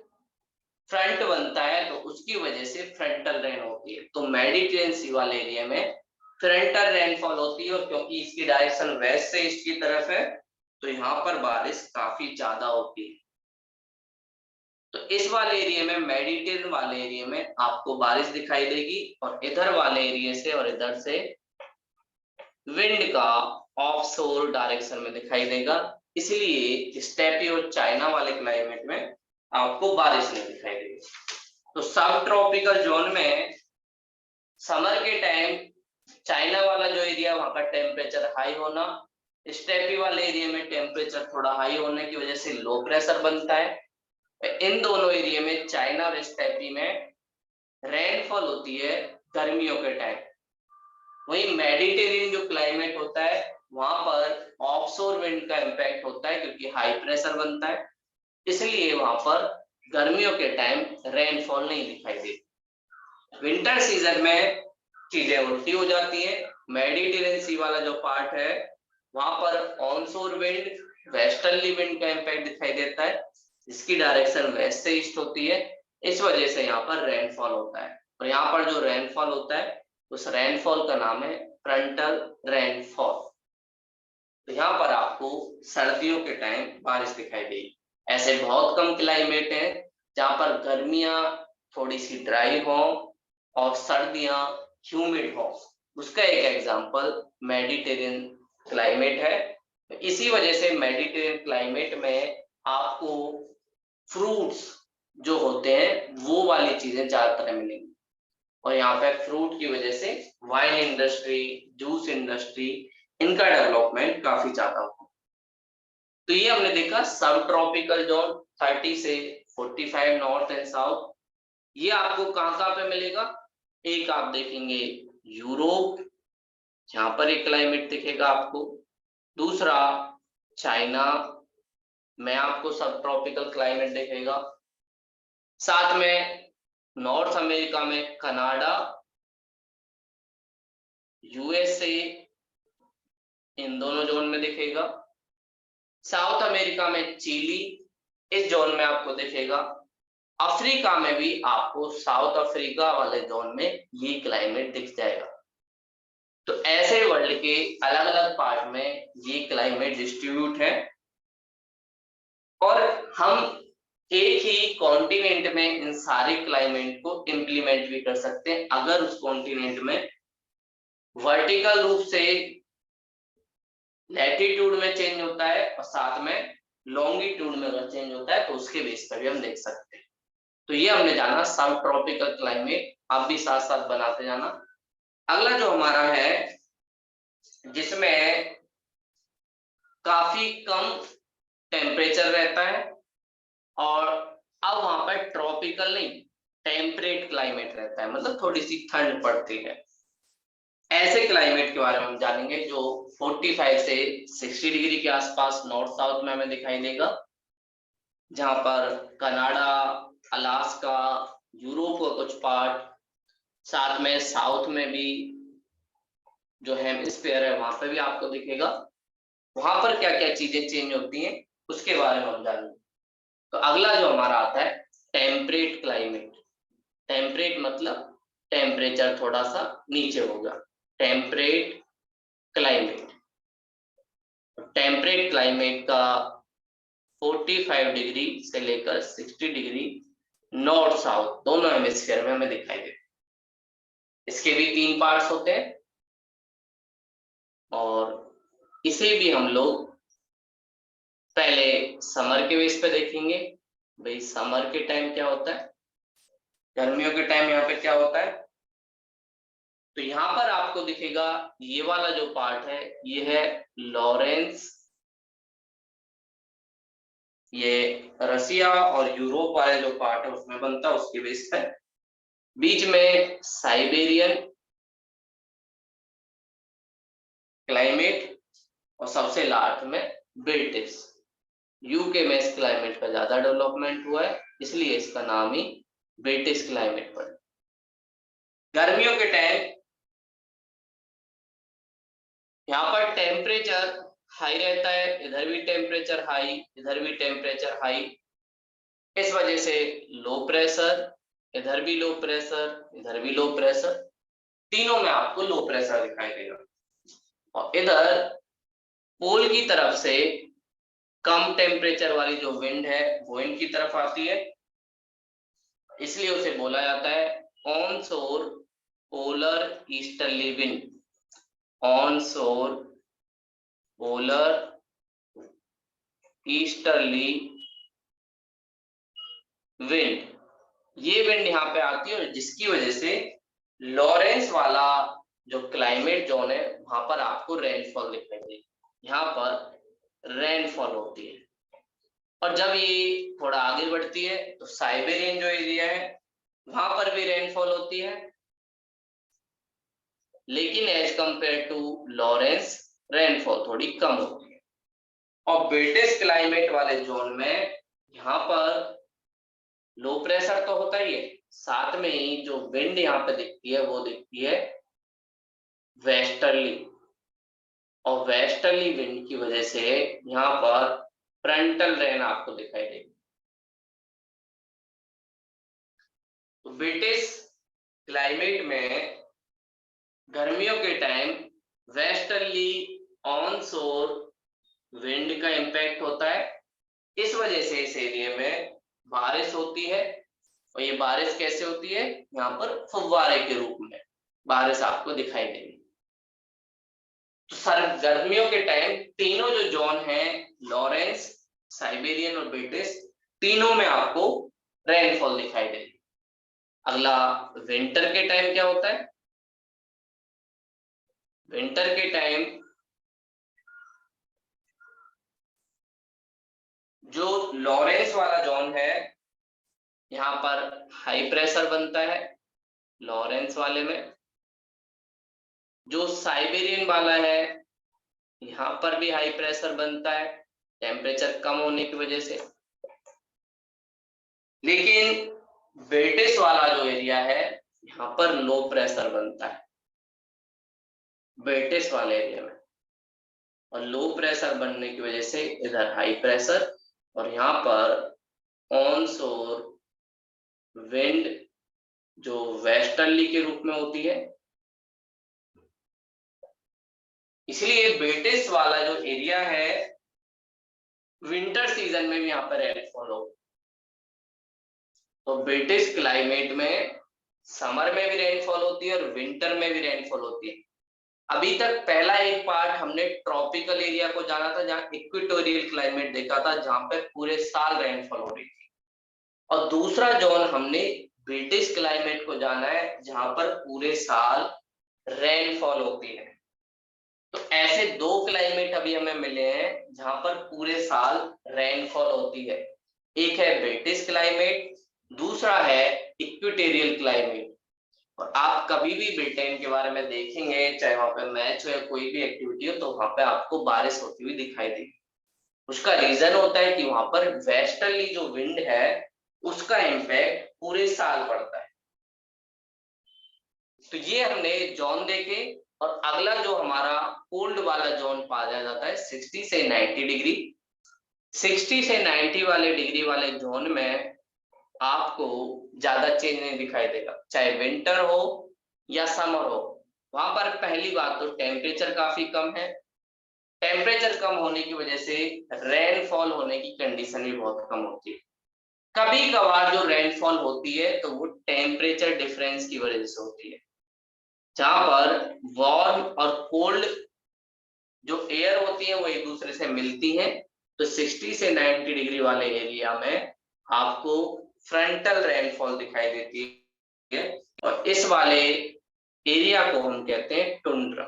फ्रंट बनता है तो उसकी वजह से फ्रंटल रेन होती है। तो मेडिटेरियन सी वाले एरिया में फ्रंटल रेनफॉल होती है, और क्योंकि इसकी डायरेक्शन वेस्ट से ईस्ट की तरफ है तो यहाँ पर बारिश काफी ज्यादा होती है। तो इस वाले एरिया में, मेडिटेरियन वाले एरिया में आपको बारिश दिखाई देगी, और इधर वाले एरिया से और इधर से विंड का ऑफशोर डायरेक्शन में दिखाई देगा। इसलिए स्टेपी और चाइना वाले क्लाइमेट में आपको बारिश नहीं दिखाई देगी। तो सब ट्रॉपिकल जोन में समर के टाइम चाइना वाला जो एरिया वहां का टेम्परेचर हाई होना, स्टेपी वाले एरिया में टेम्परेचर थोड़ा हाई होने की वजह से लो प्रेशर बनता है। इन दोनों एरिया में, चाइना और स्टेपी में, रेनफॉल होती है गर्मियों के टाइम। वही मेडिटेरियन जो क्लाइमेट होता है वहां पर ऑफशोर विंड का इम्पैक्ट होता है, क्योंकि हाई प्रेशर बनता है, इसलिए वहां पर गर्मियों के टाइम रेनफॉल नहीं दिखाई देती। विंटर सीजन में चीजें उल्टी हो जाती है। मेडिटेरियन सी वाला जो पार्ट है वहां पर ऑनशोर विंड, वेस्टर्ली विंड का इम्पैक्ट दिखाई देता है, इसकी डायरेक्शन वेस्ट से ईस्ट होती है, इस वजह से यहाँ पर रेनफॉल होता है। और यहाँ पर जो रेनफॉल होता है उस रेनफॉल का नाम है फ्रंटल रेनफॉल। तो यहाँ पर आपको सर्दियों के टाइम बारिश दिखाई देगी। ऐसे बहुत कम क्लाइमेट है जहाँ पर गर्मियां थोड़ी सी ड्राई हो और सर्दियां ह्यूमिड हो। उसका एक एग्जांपल मेडिटेरियन क्लाइमेट है। इसी वजह से मेडिटेरियन क्लाइमेट में आपको फ्रूट्स जो होते हैं वो वाली चीजें ज्यादातर मिलेंगी, और यहाँ पे फ्रूट की वजह से वाइन इंडस्ट्री, जूस इंडस्ट्री, इनका डेवलपमेंट काफी ज्यादा होगा। तो ये हमने देखा सब ट्रॉपिकल जोन 30 से 45 नॉर्थ एंड साउथ। ये आपको कहाँ कहाँ पे मिलेगा? एक आप देखेंगे यूरोप, यहाँ पर एक क्लाइमेट दिखेगा आपको। दूसरा चाइना में आपको सब ट्रॉपिकल क्लाइमेट दिखेगा। साथ में नॉर्थ अमेरिका में कनाडा, यूएसए, इन दोनों जोन में दिखेगा। साउथ अमेरिका में चिली, इस जोन में आपको दिखेगा। अफ्रीका में भी आपको साउथ अफ्रीका वाले जोन में ये क्लाइमेट दिख जाएगा। तो ऐसे वर्ल्ड के अलग अलग पार्ट में ये क्लाइमेट डिस्ट्रीब्यूट है, और हम एक ही कॉन्टिनेंट में इन सारे क्लाइमेट को इंप्लीमेंट भी कर सकते हैं अगर उस कॉन्टिनेंट में वर्टिकल रूप से लैटिट्यूड में चेंज होता है और साथ में लॉन्गिट्यूड में अगर चेंज होता है तो उसके बेस पर भी हम देख सकते हैं। तो ये हमने जाना सब ट्रॉपिकल क्लाइमेट, आप भी साथ साथ बनाते जाना। अगला जो हमारा है जिसमें काफी कम टेम्परेचर रहता है, और अब वहां पर ट्रॉपिकल नहीं टेम्परेट क्लाइमेट रहता है, मतलब थोड़ी सी ठंड पड़ती है। ऐसे क्लाइमेट के बारे में हम जानेंगे जो 45 से 60 डिग्री के आसपास नॉर्थ साउथ में हमें दिखाई देगा, जहां पर कनाडा, अलास्का, यूरोप का कुछ पार्ट, साथ में साउथ में भी जो हेमिस्फीयर है वहां पर भी आपको दिखेगा। वहां पर क्या क्या चीजें चेंज होती हैं उसके बारे में हम जानेंगे। तो अगला जो हमारा आता है टेम्परेट क्लाइमेट। टेम्परेट मतलब टेम्परेचर थोड़ा सा नीचे होगा, टेम्परेट क्लाइमेट। टेम्परेट क्लाइमेट का 45 डिग्री से लेकर 60 डिग्री नॉर्थ साउथ दोनों हेमिस्फीयर में हमें दिखाई देगा। इसके भी 3 पार्ट्स होते हैं, और इसे भी हम लोग पहले समर के बेस पे देखेंगे। भाई समर के टाइम क्या होता है, गर्मियों के टाइम यहाँ पे क्या होता है। तो यहाँ पर आपको दिखेगा ये वाला जो पार्ट है ये है लॉरेंस, ये रसिया और यूरोप वाले जो पार्ट है उसमें बनता है, उसके बेस पे। बीच में साइबेरियन क्लाइमेट, और सबसे लास्ट में ब्रिटिश। यूके में इस क्लाइमेट का ज्यादा डेवलपमेंट हुआ है, इसलिए इसका नाम ही ब्रिटिश क्लाइमेट पड़ा। गर्मियों के टाइम यहाँ पर टेम्परेचर हाई रहता है, इधर भी टेम्परेचर हाई, इधर भी टेम्परेचर हाई। इस वजह से लो प्रेशर, इधर भी लो प्रेशर, इधर भी लो प्रेशर, तीनों में आपको लो प्रेशर दिखाई देगा। और इधर पोल की तरफ से कम टेम्परेचर वाली जो विंड है वो इनकी तरफ आती है, इसलिए उसे बोला जाता है ऑन शोर पोलर ईस्टर्ली विंड। ऑन शोर पोलर ईस्टर्ली विंड, ये विंड यहाँ पे आती है, और जिसकी वजह से लॉरेंस वाला जो क्लाइमेट जोन है वहां पर आपको रेनफॉल दिखाई देगी। यहाँ पर रेनफॉल होती है। और जब ये थोड़ा आगे बढ़ती है तो साइबेरियन जो एरिया है वहां पर भी रेनफॉल होती है, लेकिन as compared to Lawrence rainfall थोड़ी कम होती है। और ब्रिटिश क्लाइमेट वाले जोन में यहाँ पर लो प्रेशर तो होता ही है, साथ में ही जो विंड यहाँ पे दिखती है वो दिखती है वेस्टर्ली, और वेस्टर्ली विंड की वजह से यहाँ पर फ्रंटल रेन आपको दिखाई देगी। तो ब्रिटिश क्लाइमेट में गर्मियों के टाइम वेस्टर्ली ऑन शोर विंड का इम्पैक्ट होता है, इस वजह से इस एरिया में बारिश होती है। और ये बारिश कैसे होती है, यहाँ पर फुव्वारे के रूप में बारिश आपको दिखाई देगी। तो सर गर्मियों के टाइम तीनों जो जोन है, लॉरेंस, साइबेरियन और ब्रिटिश, तीनों में आपको रेनफॉल दिखाई देगी। अगला विंटर के टाइम क्या होता है? विंटर के टाइम जो लॉरेंस वाला जोन है, यहाँ पर हाई प्रेशर बनता है लॉरेंस वाले में। जो साइबेरियन वाला है, यहाँ पर भी हाई प्रेशर बनता है टेम्परेचर कम होने की वजह से। लेकिन ब्रिटिश वाला जो एरिया है, यहाँ पर लो प्रेशर बनता है ब्रिटिश वाले एरिया में, और लो प्रेशर बनने की वजह से इधर हाई प्रेशर, और यहाँ पर ऑन शोर विंड जो वेस्टर्ली के रूप में होती है। इसलिए ब्रिटिश वाला जो एरिया है, विंटर सीजन में भी यहाँ पर रेनफॉल हो। तो ब्रिटिश क्लाइमेट में समर में भी रेनफॉल होती है और विंटर में भी रेनफॉल होती है। अभी तक पहला एक पार्ट हमने ट्रॉपिकल एरिया को जाना था, जहाँ इक्वेटोरियल क्लाइमेट देखा था, जहाँ पे पूरे साल रेनफॉल हो रही थी। और दूसरा जोन हमने ब्रिटिश क्लाइमेट को जाना है, जहाँ पर पूरे साल रेनफॉल होती है। तो ऐसे दो क्लाइमेट अभी हमें मिले हैं जहां पर पूरे साल रेनफॉल होती है। एक है ब्रिटिश क्लाइमेट, दूसरा है इक्वेटोरियल क्लाइमेट। और आप कभी भी ब्रिटेन के बारे में देखेंगे, चाहे वहां पे मैच हो या कोई भी एक्टिविटी हो, तो वहां पे आपको बारिश होती हुई दिखाई देगी। उसका रीजन होता है कि वहां पर वेस्टर्ली जो विंड है, उसका इम्पैक्ट पूरे साल पड़ता है। तो ये हमने जोन देखे। और अगला जो हमारा कोल्ड वाला जोन पाया जाता है 60 से 90 डिग्री। 60 से 90 वाले डिग्री वाले जोन में आपको ज्यादा चेंज नहीं दिखाई देगा, चाहे विंटर हो या समर हो। वहां पर पहली बात तो टेम्परेचर काफी कम है। टेम्परेचर कम होने की वजह से रेनफॉल होने की कंडीशन भी बहुत कम होती है। कभी कभार जो रेनफॉल होती है तो वो टेम्परेचर डिफरेंस की वजह से होती है, जहां पर वार्म और कोल्ड जो एयर होती है वो एक दूसरे से मिलती हैं। तो 60 से 90 डिग्री वाले एरिया में आपको फ्रंटल रेनफॉल दिखाई देती है, और इस वाले एरिया को हम कहते हैं टुंड्रा।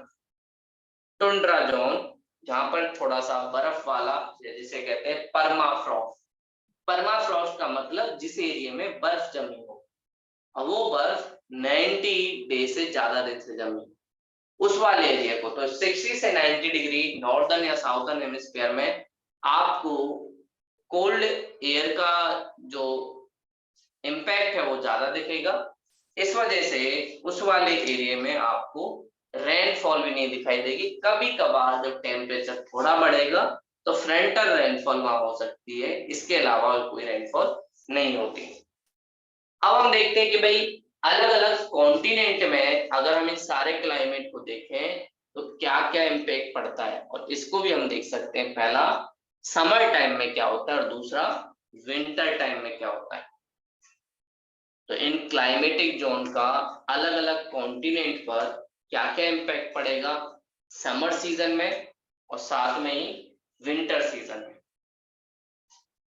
टुंड्रा जोन, जहां पर थोड़ा सा बर्फ वाला, जिसे कहते हैं परमाफ्रॉस्ट। परमाफ्रॉस्ट का मतलब जिस एरिया में बर्फ जमी हो, और वो बर्फ 90 डे से ज्यादा दिन से जमी, उस वाले एरिया को। तो 60 से 90 डिग्री नॉर्दर्न या साउथर्न हेमिस्फीयर में आपको कोल्ड एयर का जो इम्पैक्ट है वो ज्यादा दिखेगा। इस वजह से उस वाले एरिया में आपको रेनफॉल भी नहीं दिखाई देगी। कभी कभार जब टेम्परेचर थोड़ा बढ़ेगा तो फ्रंटल रेनफॉल वहां हो सकती है, इसके अलावा कोई रेनफॉल नहीं होती। अब हम देखते हैं कि भाई अलग अलग कॉन्टिनेंट में अगर हम इन सारे क्लाइमेट को देखें तो क्या क्या इम्पैक्ट पड़ता है, और इसको भी हम देख सकते हैं। पहला समर टाइम में क्या होता है और दूसरा विंटर टाइम में क्या होता है। तो इन क्लाइमेटिक जोन का अलग अलग कॉन्टिनेंट पर क्या क्या इम्पैक्ट पड़ेगा समर सीजन में और साथ में ही विंटर सीजन में,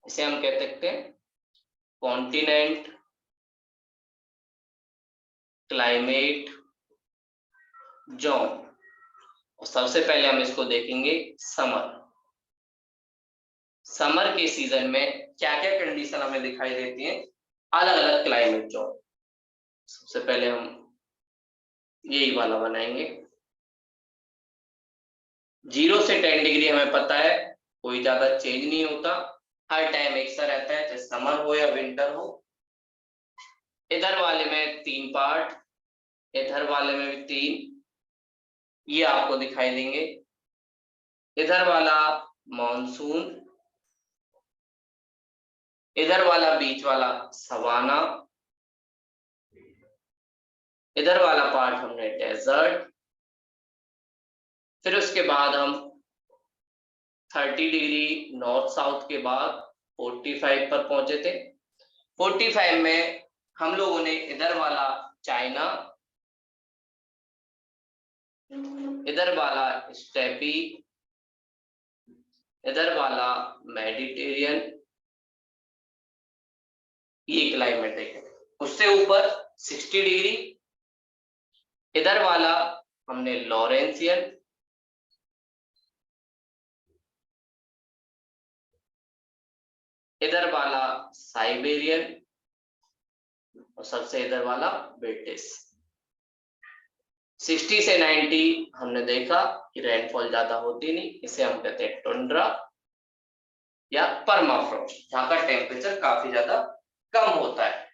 इसे हम कह सकते हैं कॉन्टिनेंट क्लाइमेट जोन। और सबसे पहले हम इसको देखेंगे समर। समर के सीजन में क्या क्या कंडीशन हमें दिखाई देती है अलग अलग क्लाइमेट जोन। सबसे पहले हम यही वाला बनाएंगे। 0 से 10 डिग्री हमें पता है कोई ज्यादा चेंज नहीं होता, हर टाइम एक सा रहता है, चाहे समर हो या विंटर हो। इधर वाले में 3 पार्ट, इधर वाले में भी 3, ये आपको दिखाई देंगे। इधर वाला मॉनसून, इधर वाला बीच वाला सवाना, इधर वाला पार्ट हमने डेजर्ट। फिर उसके बाद हम 30 डिग्री नॉर्थ साउथ के बाद 45 पर पहुंचे थे। 45 में हम लोगों ने इधर वाला चाइना, इधर वाला स्टेपी, इधर वाला मेडिटेरियन, ये क्लाइमेट देखें। उससे ऊपर 60 डिग्री, इधर वाला हमने लॉरेंसियन, इधर वाला साइबेरियन, और सबसे इधर वाला ब्रिटिश। 60 से 90 हमने देखा कि रेनफॉल ज्यादा होती नहीं, इसे हम कहते हैं टुंड्रा या परमाफ्रॉस्ट, जहाँ का टेम्परेचर काफी ज्यादा कम होता है।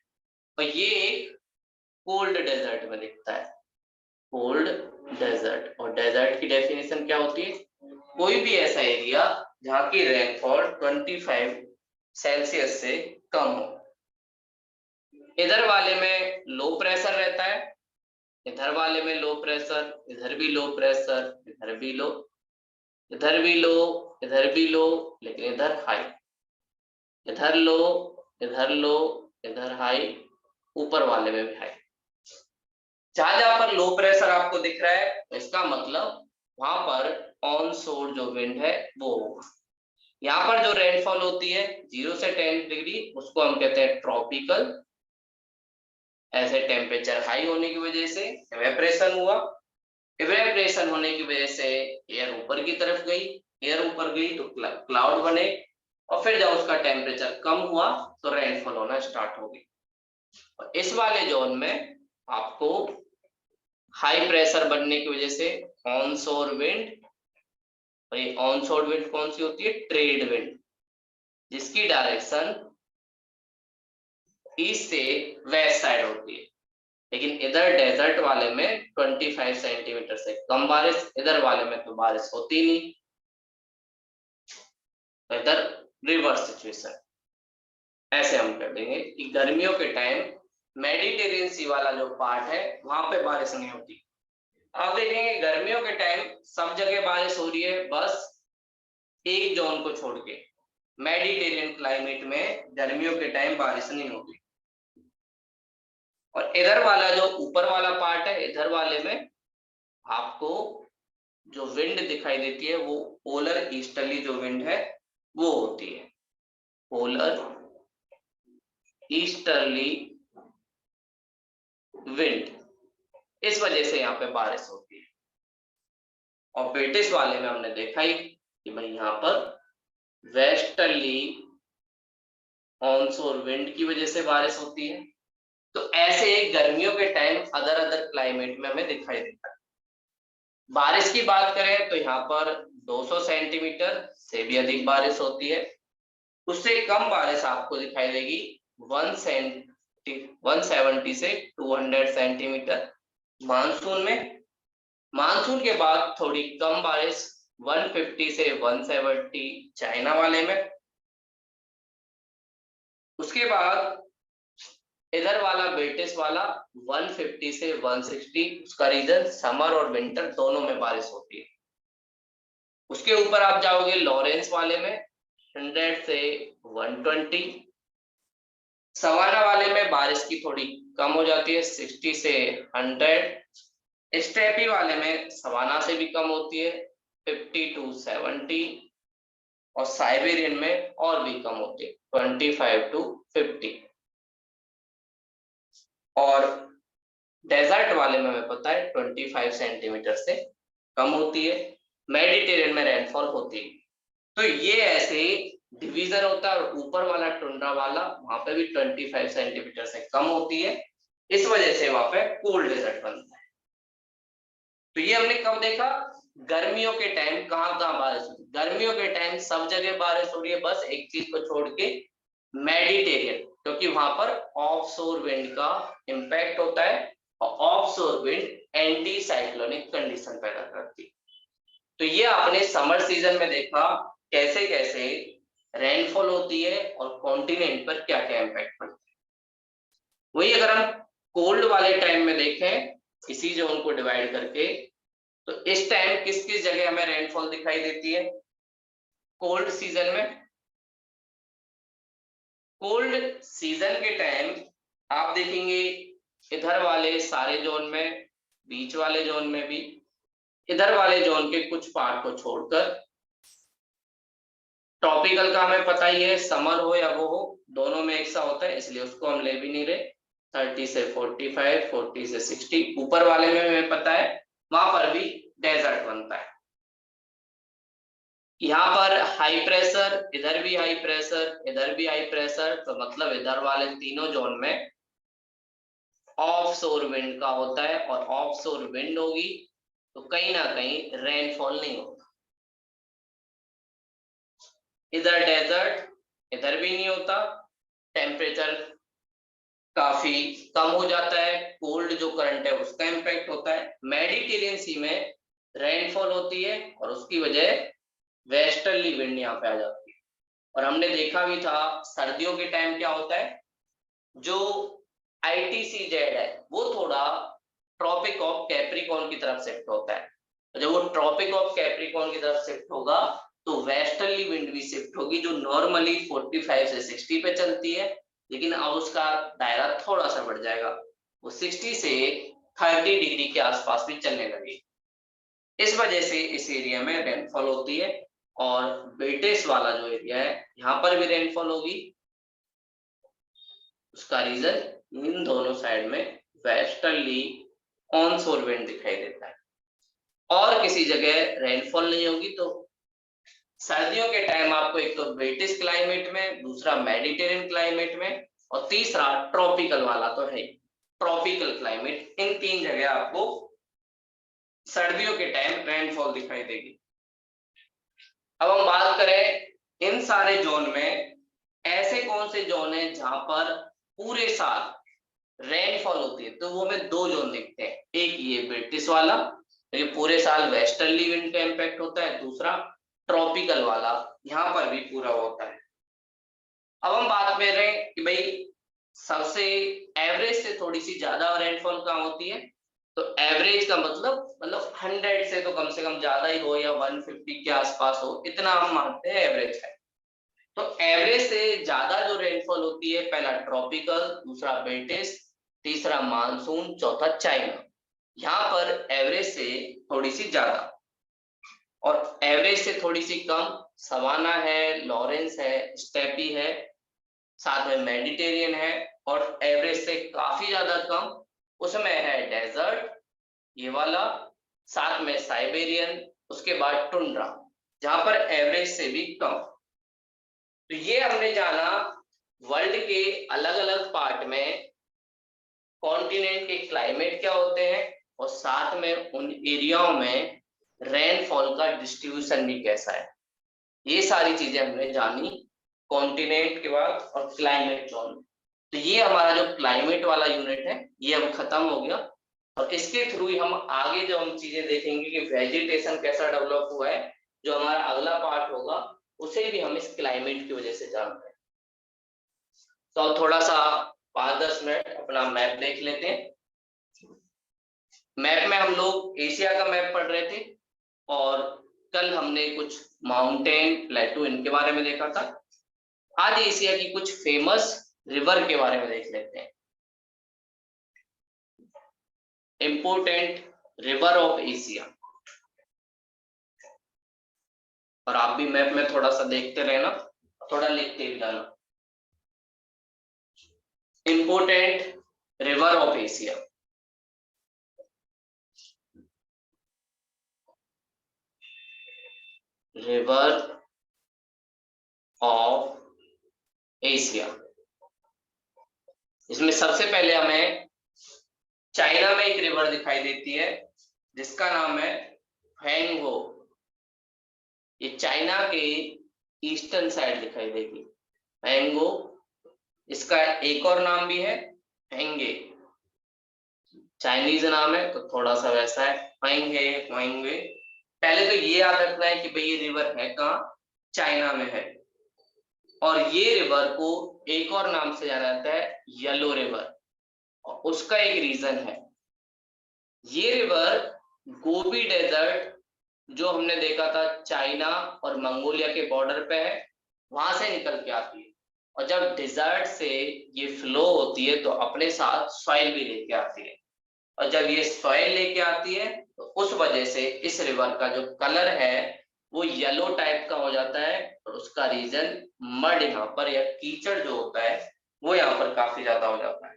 और ये एक कोल्ड डेजर्ट में दिखता है, कोल्ड डेजर्ट। और डेजर्ट की डेफिनेशन क्या होती है? कोई भी ऐसा एरिया जहाँ की रेनफॉल 25 सेल्सियस से कम हो। इधर वाले में लो प्रेशर रहता है, इधर वाले में लो प्रेशर, इधर भी लो प्रेशर, इधर भी लो, इधर भी लो, इधर भी लो, लेकिन इधर हाई, इधर लो, इधर लो, इधर हाई, ऊपर वाले में भी हाई। जहां जहां पर लो प्रेशर आपको दिख रहा है, इसका मतलब वहां पर ऑन शोर जो विंड है वो होगा। यहाँ पर जो रेनफॉल होती है 0 से 10 डिग्री, उसको हम कहते हैं ट्रॉपिकल। ऐसे टेम्परेचर हाई होने की वजह से इवेपोरेशन हुआ, इवेपोरेशन होने की वजह से एयर ऊपर की तरफ गई, एयर ऊपर गई तो क्लाउड बने, और फिर जब उसका टेम्परेचर कम हुआ तो रेनफॉल होना स्टार्ट हो गई। और इस वाले जोन में आपको हाई प्रेशर बनने की वजह से ऑनशोर विंड, और ये ऑनशोर विंड कौन सी होती है? ट्रेड विंड, जिसकी डायरेक्शन ईस्ट से वेस्ट साइड होती है। लेकिन इधर डेजर्ट वाले में 25 सेंटीमीटर से कम बारिश, इधर वाले में तो बारिश होती नहीं, तो इधर रिवर्स सिचुएशन। ऐसे हम कर देंगे कि गर्मियों के टाइम मेडिटेरियन सी वाला जो पार्ट है वहां पे बारिश नहीं होती। अब देखेंगे गर्मियों के टाइम सब जगह बारिश हो रही है, बस एक जोन को छोड़ के, मेडिटेरियन क्लाइमेट में गर्मियों के टाइम बारिश नहीं होती। और इधर वाला जो ऊपर वाला पार्ट है, इधर वाले में आपको जो विंड दिखाई देती है वो पोलर ईस्टर्ली जो विंड है वो होती है, पोलर ईस्टर्ली विंड। इस वजह से यहाँ पे बारिश होती है। और ब्रिटिश वाले में हमने देखा ही कि भाई यहाँ पर वेस्टर्ली ऑनशोर विंड की वजह से बारिश होती है। तो ऐसे गर्मियों के टाइम अदर अदर क्लाइमेट में हमें दिखाई देता है। बारिश की बात करें तो यहाँ पर 200 सेंटीमीटर से भी अधिक बारिश होती है। उससे कम बारिश आपको दिखाई देगी 170 से 200 सेंटीमीटर मानसून में। मानसून के बाद थोड़ी कम बारिश 150 से 170 चाइना वाले में। उसके बाद इधर वाला ब्रिटिश वाला 150 से 160, उसका रीजन समर और विंटर दोनों में बारिश होती है। उसके ऊपर आप जाओगे लॉरेंस वाले में 100 से 120, सवाना वाले में बारिश की थोड़ी कम हो जाती है 60 से 100, स्टेपी वाले में सवाना से भी कम होती है 50 to 70, और साइबेरियन में और भी कम होती है 25 to 50। और डेजर्ट वाले में हमें पता है 25 सेंटीमीटर से कम होती है। मेडिटेरियन में रेनफॉल होती है। तो ये ऐसे डिवीजन होता है। और ऊपर वाला टुंड्रा वाला वहां पे भी 25 सेंटीमीटर से कम होती है, इस वजह से वहां पे कोल्ड डेजर्ट बनता है। तो ये हमने कब देखा? गर्मियों के टाइम कहाँ कहाँ बारिश होती है? गर्मियों के टाइम सब जगह बारिश हो रही है, बस एक चीज को छोड़ के, मेडिटेरियन, क्योंकि वहां पर ऑफशोर विंड का इम्पैक्ट होता है, और offshore wind anti cyclonic condition पैदा करती है। तो ये आपने समर सीजन में देखा कैसे कैसे रेनफॉल होती है और कॉन्टिनेंट पर क्या क्या इम्पैक्ट पड़ता है। वही अगर हम कोल्ड वाले टाइम में देखें इसी जोन को डिवाइड करके, तो इस टाइम किस किस जगह हमें रेनफॉल दिखाई देती है कोल्ड सीजन में? कोल्ड सीजन के टाइम आप देखेंगे इधर वाले सारे जोन में, बीच वाले जोन में भी, इधर वाले जोन के कुछ पार्ट को छोड़कर, ट्रॉपिकल का हमें पता ही है, समर हो या वो हो दोनों में एक सा होता है, इसलिए उसको हम ले भी नहीं रहे। 30 से 45, 40 से 60, ऊपर वाले में हमें पता है वहां पर भी डेजर्ट बनता है। यहाँ पर हाई प्रेशर, इधर भी हाई प्रेशर, इधर भी हाई प्रेशर, तो मतलब इधर वाले तीनों जोन में ऑफ शोर विंड का होता है, और ऑफ शोर विंड होगी तो कहीं ना कहीं रेनफॉल नहीं होता। इधर डेजर्ट, इधर भी नहीं होता, टेम्परेचर काफी कम हो जाता है, कोल्ड जो करंट है उसका इम्पैक्ट होता है। मेडिटेरियन सी में रेनफॉल होती है और उसकी वजह वेस्टर्ली विंड यहाँ पे आ जाती है। और हमने देखा भी था सर्दियों के टाइम क्या होता है, जो ITCZ है वो थोड़ा ट्रॉपिक ऑफ कैप्रिकॉर्न की तरफ शिफ्ट होता है। तो जब वो ट्रॉपिक ऑफ कैप्रिकॉर्न की तरफ शिफ्ट होगा तो वेस्टर्ली विंड भी शिफ्ट होगी, जो नॉर्मली 45 से 60 पे चलती है, लेकिन अब उसका दायरा थोड़ा सा बढ़ जाएगा, वो 60 से 30 डिग्री के आसपास भी चलने लगी। इस वजह से इस एरिया में रेनफॉल होती है। और ब्रिटिश वाला जो एरिया है यहाँ पर भी रेनफॉल होगी। उसका रीजन इन दोनों साइड में वेस्टर्ली ऑनशोर विंड दिखाई देता है, और किसी जगह रेनफॉल नहीं होगी। तो सर्दियों के टाइम आपको एक तो ब्रिटिश क्लाइमेट में, दूसरा मेडिटेरियन क्लाइमेट में, और तीसरा ट्रॉपिकल वाला तो है ट्रॉपिकल क्लाइमेट, इन तीन जगह आपको सर्दियों के टाइम रेनफॉल दिखाई देगी। अब हम बात करें इन सारे जोन में ऐसे कौन से जोन है जहां पर पूरे साल रेनफॉल होती है, तो वो हमें दो जोन दिखते हैं। एक ये ब्रिटिश वाला, ये पूरे साल वेस्टर्ली विंड का इम्पैक्ट होता है, दूसरा ट्रॉपिकल वाला, यहाँ पर भी पूरा होता है। अब हम बात कर रहे हैं कि भाई सबसे एवरेज से थोड़ी सी ज्यादा रेनफॉल कहाँ होती है, तो एवरेज का मतलब 100 से तो कम से कम ज्यादा ही हो, या 150 के आसपास हो, इतना हम मानते हैं एवरेज है। तो एवरेज से ज्यादा जो रेनफॉल होती है, पहला ट्रॉपिकल, दूसरा ब्रिटिश, तीसरा मानसून, चौथा चाइना। यहाँ पर एवरेज से थोड़ी सी ज्यादा और एवरेज से थोड़ी सी कम सवाना है, लॉरेंस है, स्टेपी है, साथ में मेडिटेरियन है, और एवरेज से काफी ज्यादा कम उसमें है डेजर्ट ये वाला, साथ में साइबेरियन, उसके बाद टुंड्रा, जहां पर एवरेज से भी कम। तो ये हमने जाना वर्ल्ड के अलग अलग पार्ट में कॉन्टिनेंट के क्लाइमेट क्या होते हैं, और साथ में उन एरियाओं में रेनफॉल का डिस्ट्रीब्यूशन भी कैसा है। ये सारी चीजें हमने जानी कॉन्टिनेंट के बाद और क्लाइमेट जोन। तो ये हमारा जो क्लाइमेट वाला यूनिट है ये अब खत्म हो गया, और इसके थ्रू ही हम आगे जो हम चीजें देखेंगे कि वेजिटेशन कैसा डेवलप हुआ है, जो हमारा अगला पार्ट होगा उसे भी हम इस क्लाइमेट की वजह से जानते हैं। तो अब थोड़ा सा 5-10 मिनट अपना मैप देख लेते हैं। मैप में हम लोग एशिया का मैप पढ़ रहे थे, और कल हमने कुछ माउंटेन प्लेटू इनके बारे में देखा था। आज एशिया की कुछ फेमस रिवर के बारे में देख लेते हैं। इंपोर्टेंट रिवर ऑफ एशिया, और आप भी मैप में थोड़ा सा देखते रहना, थोड़ा लिखते भी जाना। Important river of Asia, river of Asia. इसमें सबसे पहले हमें चाइना में एक रिवर दिखाई देती है जिसका नाम है हैंगो। ये चाइना के ईस्टर्न साइड दिखाई देगी हैंगो। इसका एक और नाम भी है हैंगे, चाइनीज नाम है तो थोड़ा सा वैसा है हैंगे हैंगे। पहले तो ये याद रखना है कि भाई ये रिवर है कहाँ, चाइना में है, और ये रिवर को एक और नाम से जाना जाता है येलो रिवर, और उसका एक रीजन है। ये रिवर गोबी डेजर्ट जो हमने देखा था चाइना और मंगोलिया के बॉर्डर पे है, वहां से निकल के आती है, और जब डिजर्ट से ये फ्लो होती है तो अपने साथ सॉइल भी लेके आती है, और जब ये सॉइल लेके आती है तो उस वजह से इस रिवर का जो कलर है वो येलो टाइप का हो जाता है, और उसका रीजन मड यहाँ पर या कीचड़ जो होता है वो यहाँ पर काफी ज्यादा हो जाता है।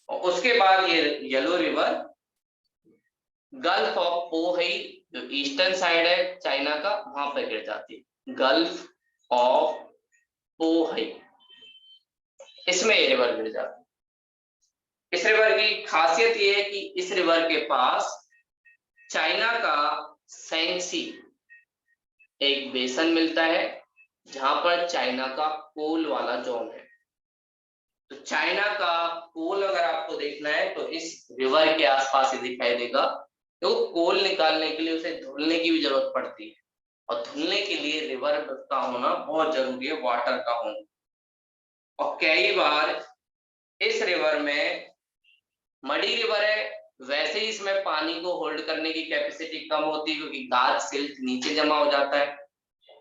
और उसके बाद ये येलो रिवर गल्फ ऑफ पोहई जो ईस्टर्न साइड है चाइना का, वहां पर गिर जाती है, गल्फ ऑफ पोहई, इसमें ये रिवर गिर जाती है। इस रिवर की खासियत ये है कि इस रिवर के पास चाइना का सैंक्सी एक बेसन मिलता है, जहां पर चाइना का कोल वाला जोन है। तो चाइना का कोल अगर आपको देखना है तो इस रिवर के आसपास ही दिखाई देगा। तो कोल निकालने के लिए उसे धुलने की भी जरूरत पड़ती है, और धुलने के लिए रिवर का होना बहुत जरूरी है, वाटर का होना। और कई बार इस रिवर में, मडी रिवर है, वैसे ही इसमें पानी को होल्ड करने की कैपेसिटी कम होती है क्योंकि गाद सिल्ट नीचे जमा हो जाता है,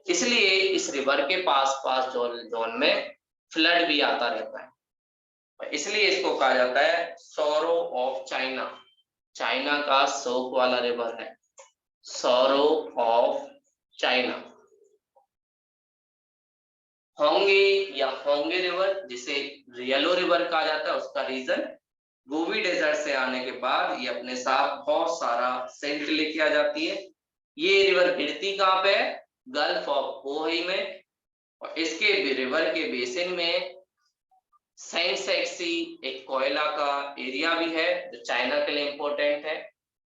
इसलिए इस रिवर के पास पास जोन में फ्लड भी आता रहता है। इसलिए इसको कहा जाता है सौरो ऑफ चाइना, चाइना का शोक वाला रिवर है, सौरो ऑफ चाइना। होंगे या होंगे रिवर, जिसे येलो रिवर कहा जाता है, उसका रीजन गोबी डेजर्ट से आने के बाद ये अपने साथ बहुत सारा सेंट लेके आ जाती है। ये रिवर गिरती कहाँ पे है? गल्फ ऑफ पोहई में, और इसके रिवर के बेसिन में सेंट सेक्सी एक कोयला का एरिया भी है जो चाइना के लिए इंपॉर्टेंट है।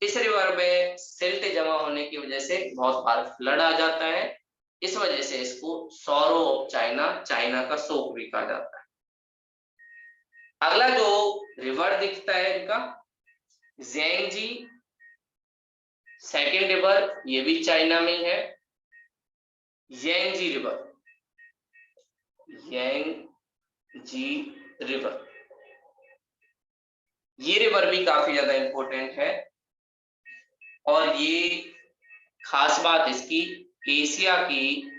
इस रिवर में सिल्ट जमा होने की वजह से बहुत बार फ्लड आ जाता है, इस वजह से इसको सौरो ऑफ चाइना, चाइना का शोक भी कहा जाता है। अगला जो रिवर दिखता है इनका ज़ेंगजी, सेकेंड रिवर, ये भी चाइना में ही है, यांगजी रिवर, यांगजी रिवर। ये रिवर भी काफी ज्यादा इंपॉर्टेंट है, और ये खास बात इसकी एशिया की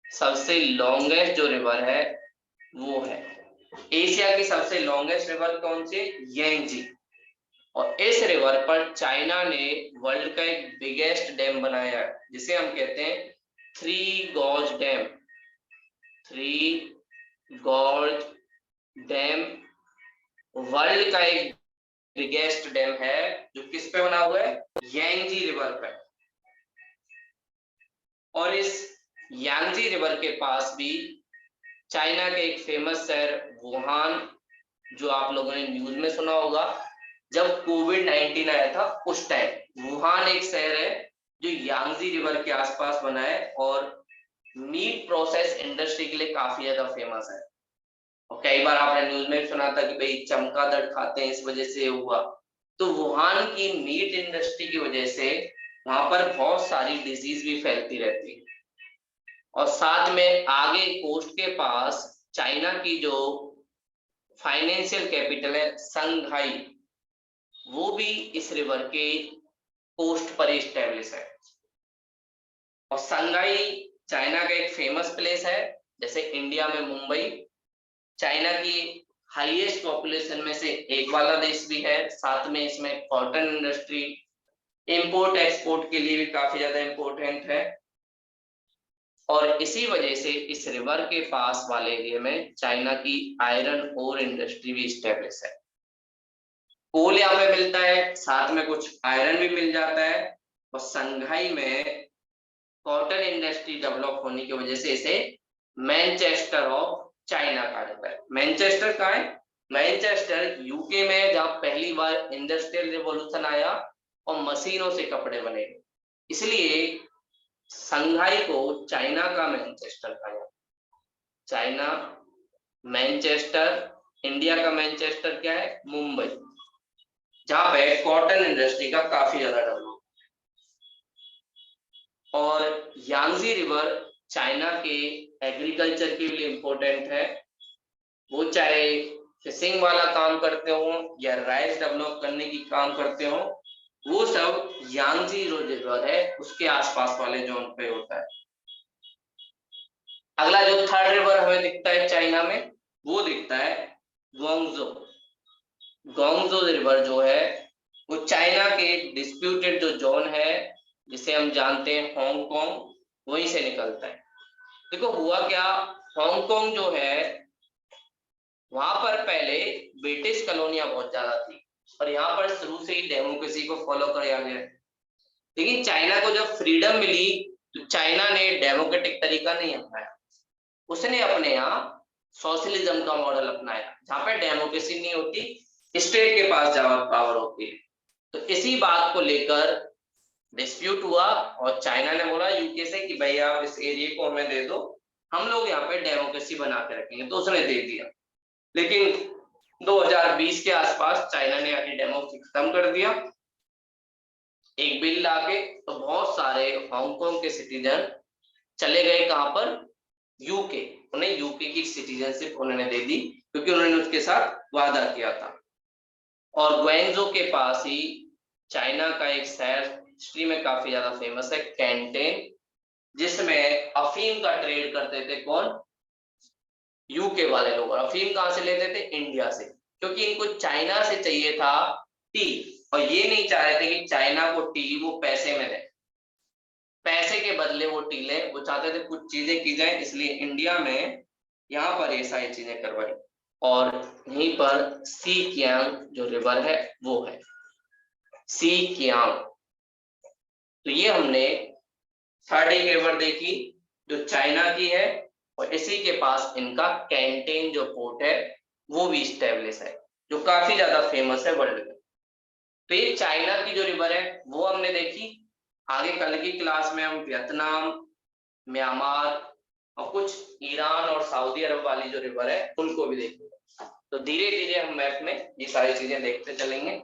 सबसे लॉन्गेस्ट जो रिवर है वो है। एशिया की सबसे लॉन्गेस्ट रिवर कौन सी? यांगजी। और इस रिवर पर चाइना ने वर्ल्ड का एक बिगेस्ट डैम बनाया है, जिसे हम कहते हैं three gorge dam. Three gorge dam world का एक बिगेस्ट डैम है, जो किस पे बना हुआ है? यांगजी रिवर पे। और इस यांगजी रिवर के पास भी चाइना के एक फेमस शहर वुहान, जो आप लोगों ने न्यूज में सुना होगा, जब कोविड-19 आया था उस टाइम वुहान एक शहर है जो यांगजी रिवर के आसपास बना है, और मीट प्रोसेस इंडस्ट्री के लिए काफी ज्यादा फेमस है। और कई बार आपने न्यूज में सुना था कि भाई चमगादड़ खाते हैं, इस वजह से हुआ। तो वुहान की मीट इंडस्ट्री की वजह से वहां पर बहुत सारी डिजीज भी फैलती रहती है। और साथ में आगे कोस्ट के पास चाइना की जो फाइनेंशियल कैपिटल है संघाई, वो भी इस रिवर के कोस्ट पर एस्टेब्लिश है। और संघाई चाइना का एक फेमस प्लेस है, जैसे इंडिया में मुंबई चाइना की हाईएस्ट पॉपुलेशन में से एक वाला देश भी है, साथ में इसमें कॉटन इंडस्ट्री इंपोर्ट एक्सपोर्ट के लिए भी काफी ज्यादा इंपॉर्टेंट है। और इसी वजह से इस रिवर के पास वाले एरिया में चाइना की आयरन ओर इंडस्ट्री भी स्टेब्लिश है। कोल यहाँ पे मिलता है, साथ में कुछ आयरन भी मिल जाता है, और संघाई में कॉटन इंडस्ट्री डेवलप होने की वजह से इसे मैनचेस्टर ऑफ चाइना कहा जाता है। मैनचेस्टर कहाँ है? मैनचेस्टर यूके में, जहां पहली बार इंडस्ट्रियल रिवॉल्यूशन आया और मशीनों से कपड़े बने, इसलिए संघाई को चाइना का मैनचेस्टर कहा जाता है। चाइना मैनचेस्टर, इंडिया का मैनचेस्टर क्या है? मुंबई, जहां पे कॉटन इंडस्ट्री का काफी ज्यादा डेवलप। और यांगजी रिवर चाइना के एग्रीकल्चर के लिए इंपॉर्टेंट है, वो चाहे फिशिंग वाला काम करते हो या राइस डेवलप करने की काम करते हो, वो सब यांगजी जो रिवर है उसके आसपास वाले जोन पे होता है। अगला जो थर्ड रिवर हमें दिखता है चाइना में, वो दिखता है ग्वांगजो। ग्वांगजो रिवर जो है वो चाइना के डिस्प्यूटेड जो जोन है जिसे हम जानते हैं हांगकांग, वहीं से निकलता है। देखो हुआ क्या, हांगकांग जो है वहां पर पहले ब्रिटिश कॉलोनियां बहुत ज्यादा थी और यहाँ पर शुरू से ही डेमोक्रेसी को फॉलो किया गया। लेकिन चाइना को जब फ्रीडम मिली तो चाइना ने डेमोक्रेटिक तरीका नहीं अपनाया, उसने अपने यहाँ सोशलिज्म का मॉडल अपनाया जहाँ पे डेमोक्रेसी नहीं होती, स्टेट के पास ज्यादा पावर होती है। तो इसी बात को लेकर डिस्प्यूट हुआ और चाइना ने बोला यूके से कि भाई आप इस एरिया को हमें दे दो, हम लोग यहाँ पे डेमोक्रेसी बना के रखेंगे, तो उसने दे दिया। लेकिन 2020 के आसपास चाइना ने आके डेमोक्रेसी खत्म कर दिया एक बिल लाके, तो बहुत सारे हांगकांग के सिटीजन चले गए कहां पर, यूके। उन्हें यूके की सिटीजनशिप उन्होंने दे दी क्योंकि उन्होंने उसके साथ वादा किया था। और ग्वेंजो के पास ही चाइना का एक शहर हिस्ट्री में काफी ज्यादा फेमस है, कैंटेन, जिसमें अफीम का ट्रेड करते थे कौन, यूके वाले लोग। और अफीम कहां से लेते थे, इंडिया से, क्योंकि इनको चाइना से चाहिए था टी, और ये नहीं चाह रहे थे कि चाइना को टी वो पैसे में दे, पैसे के बदले वो टी ले, वो चाहते थे कुछ चीजें की जाए, इसलिए इंडिया में यहाँ पर ये सारी चीजें करवाई। और यहीं पर सी कियांग जो रिवर है वो है सी कियांग। तो ये हमने साड़ी रिवर देखी जो चाइना की है, और इसी के पास इनका कैंटेन जो पोर्ट है वो भी स्टेब्लिश है, जो काफी ज्यादा फेमस है वर्ल्ड में। तो ये चाइना की जो रिवर है वो हमने देखी। आगे कल की क्लास में हम वियतनाम, म्यांमार और कुछ ईरान और सऊदी अरब वाली जो रिवर है उनको भी देखेंगे। तो धीरे धीरे हम मैप में ये सारी चीजें देखते चलेंगे।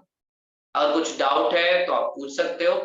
अगर कुछ डाउट है तो आप पूछ सकते हो।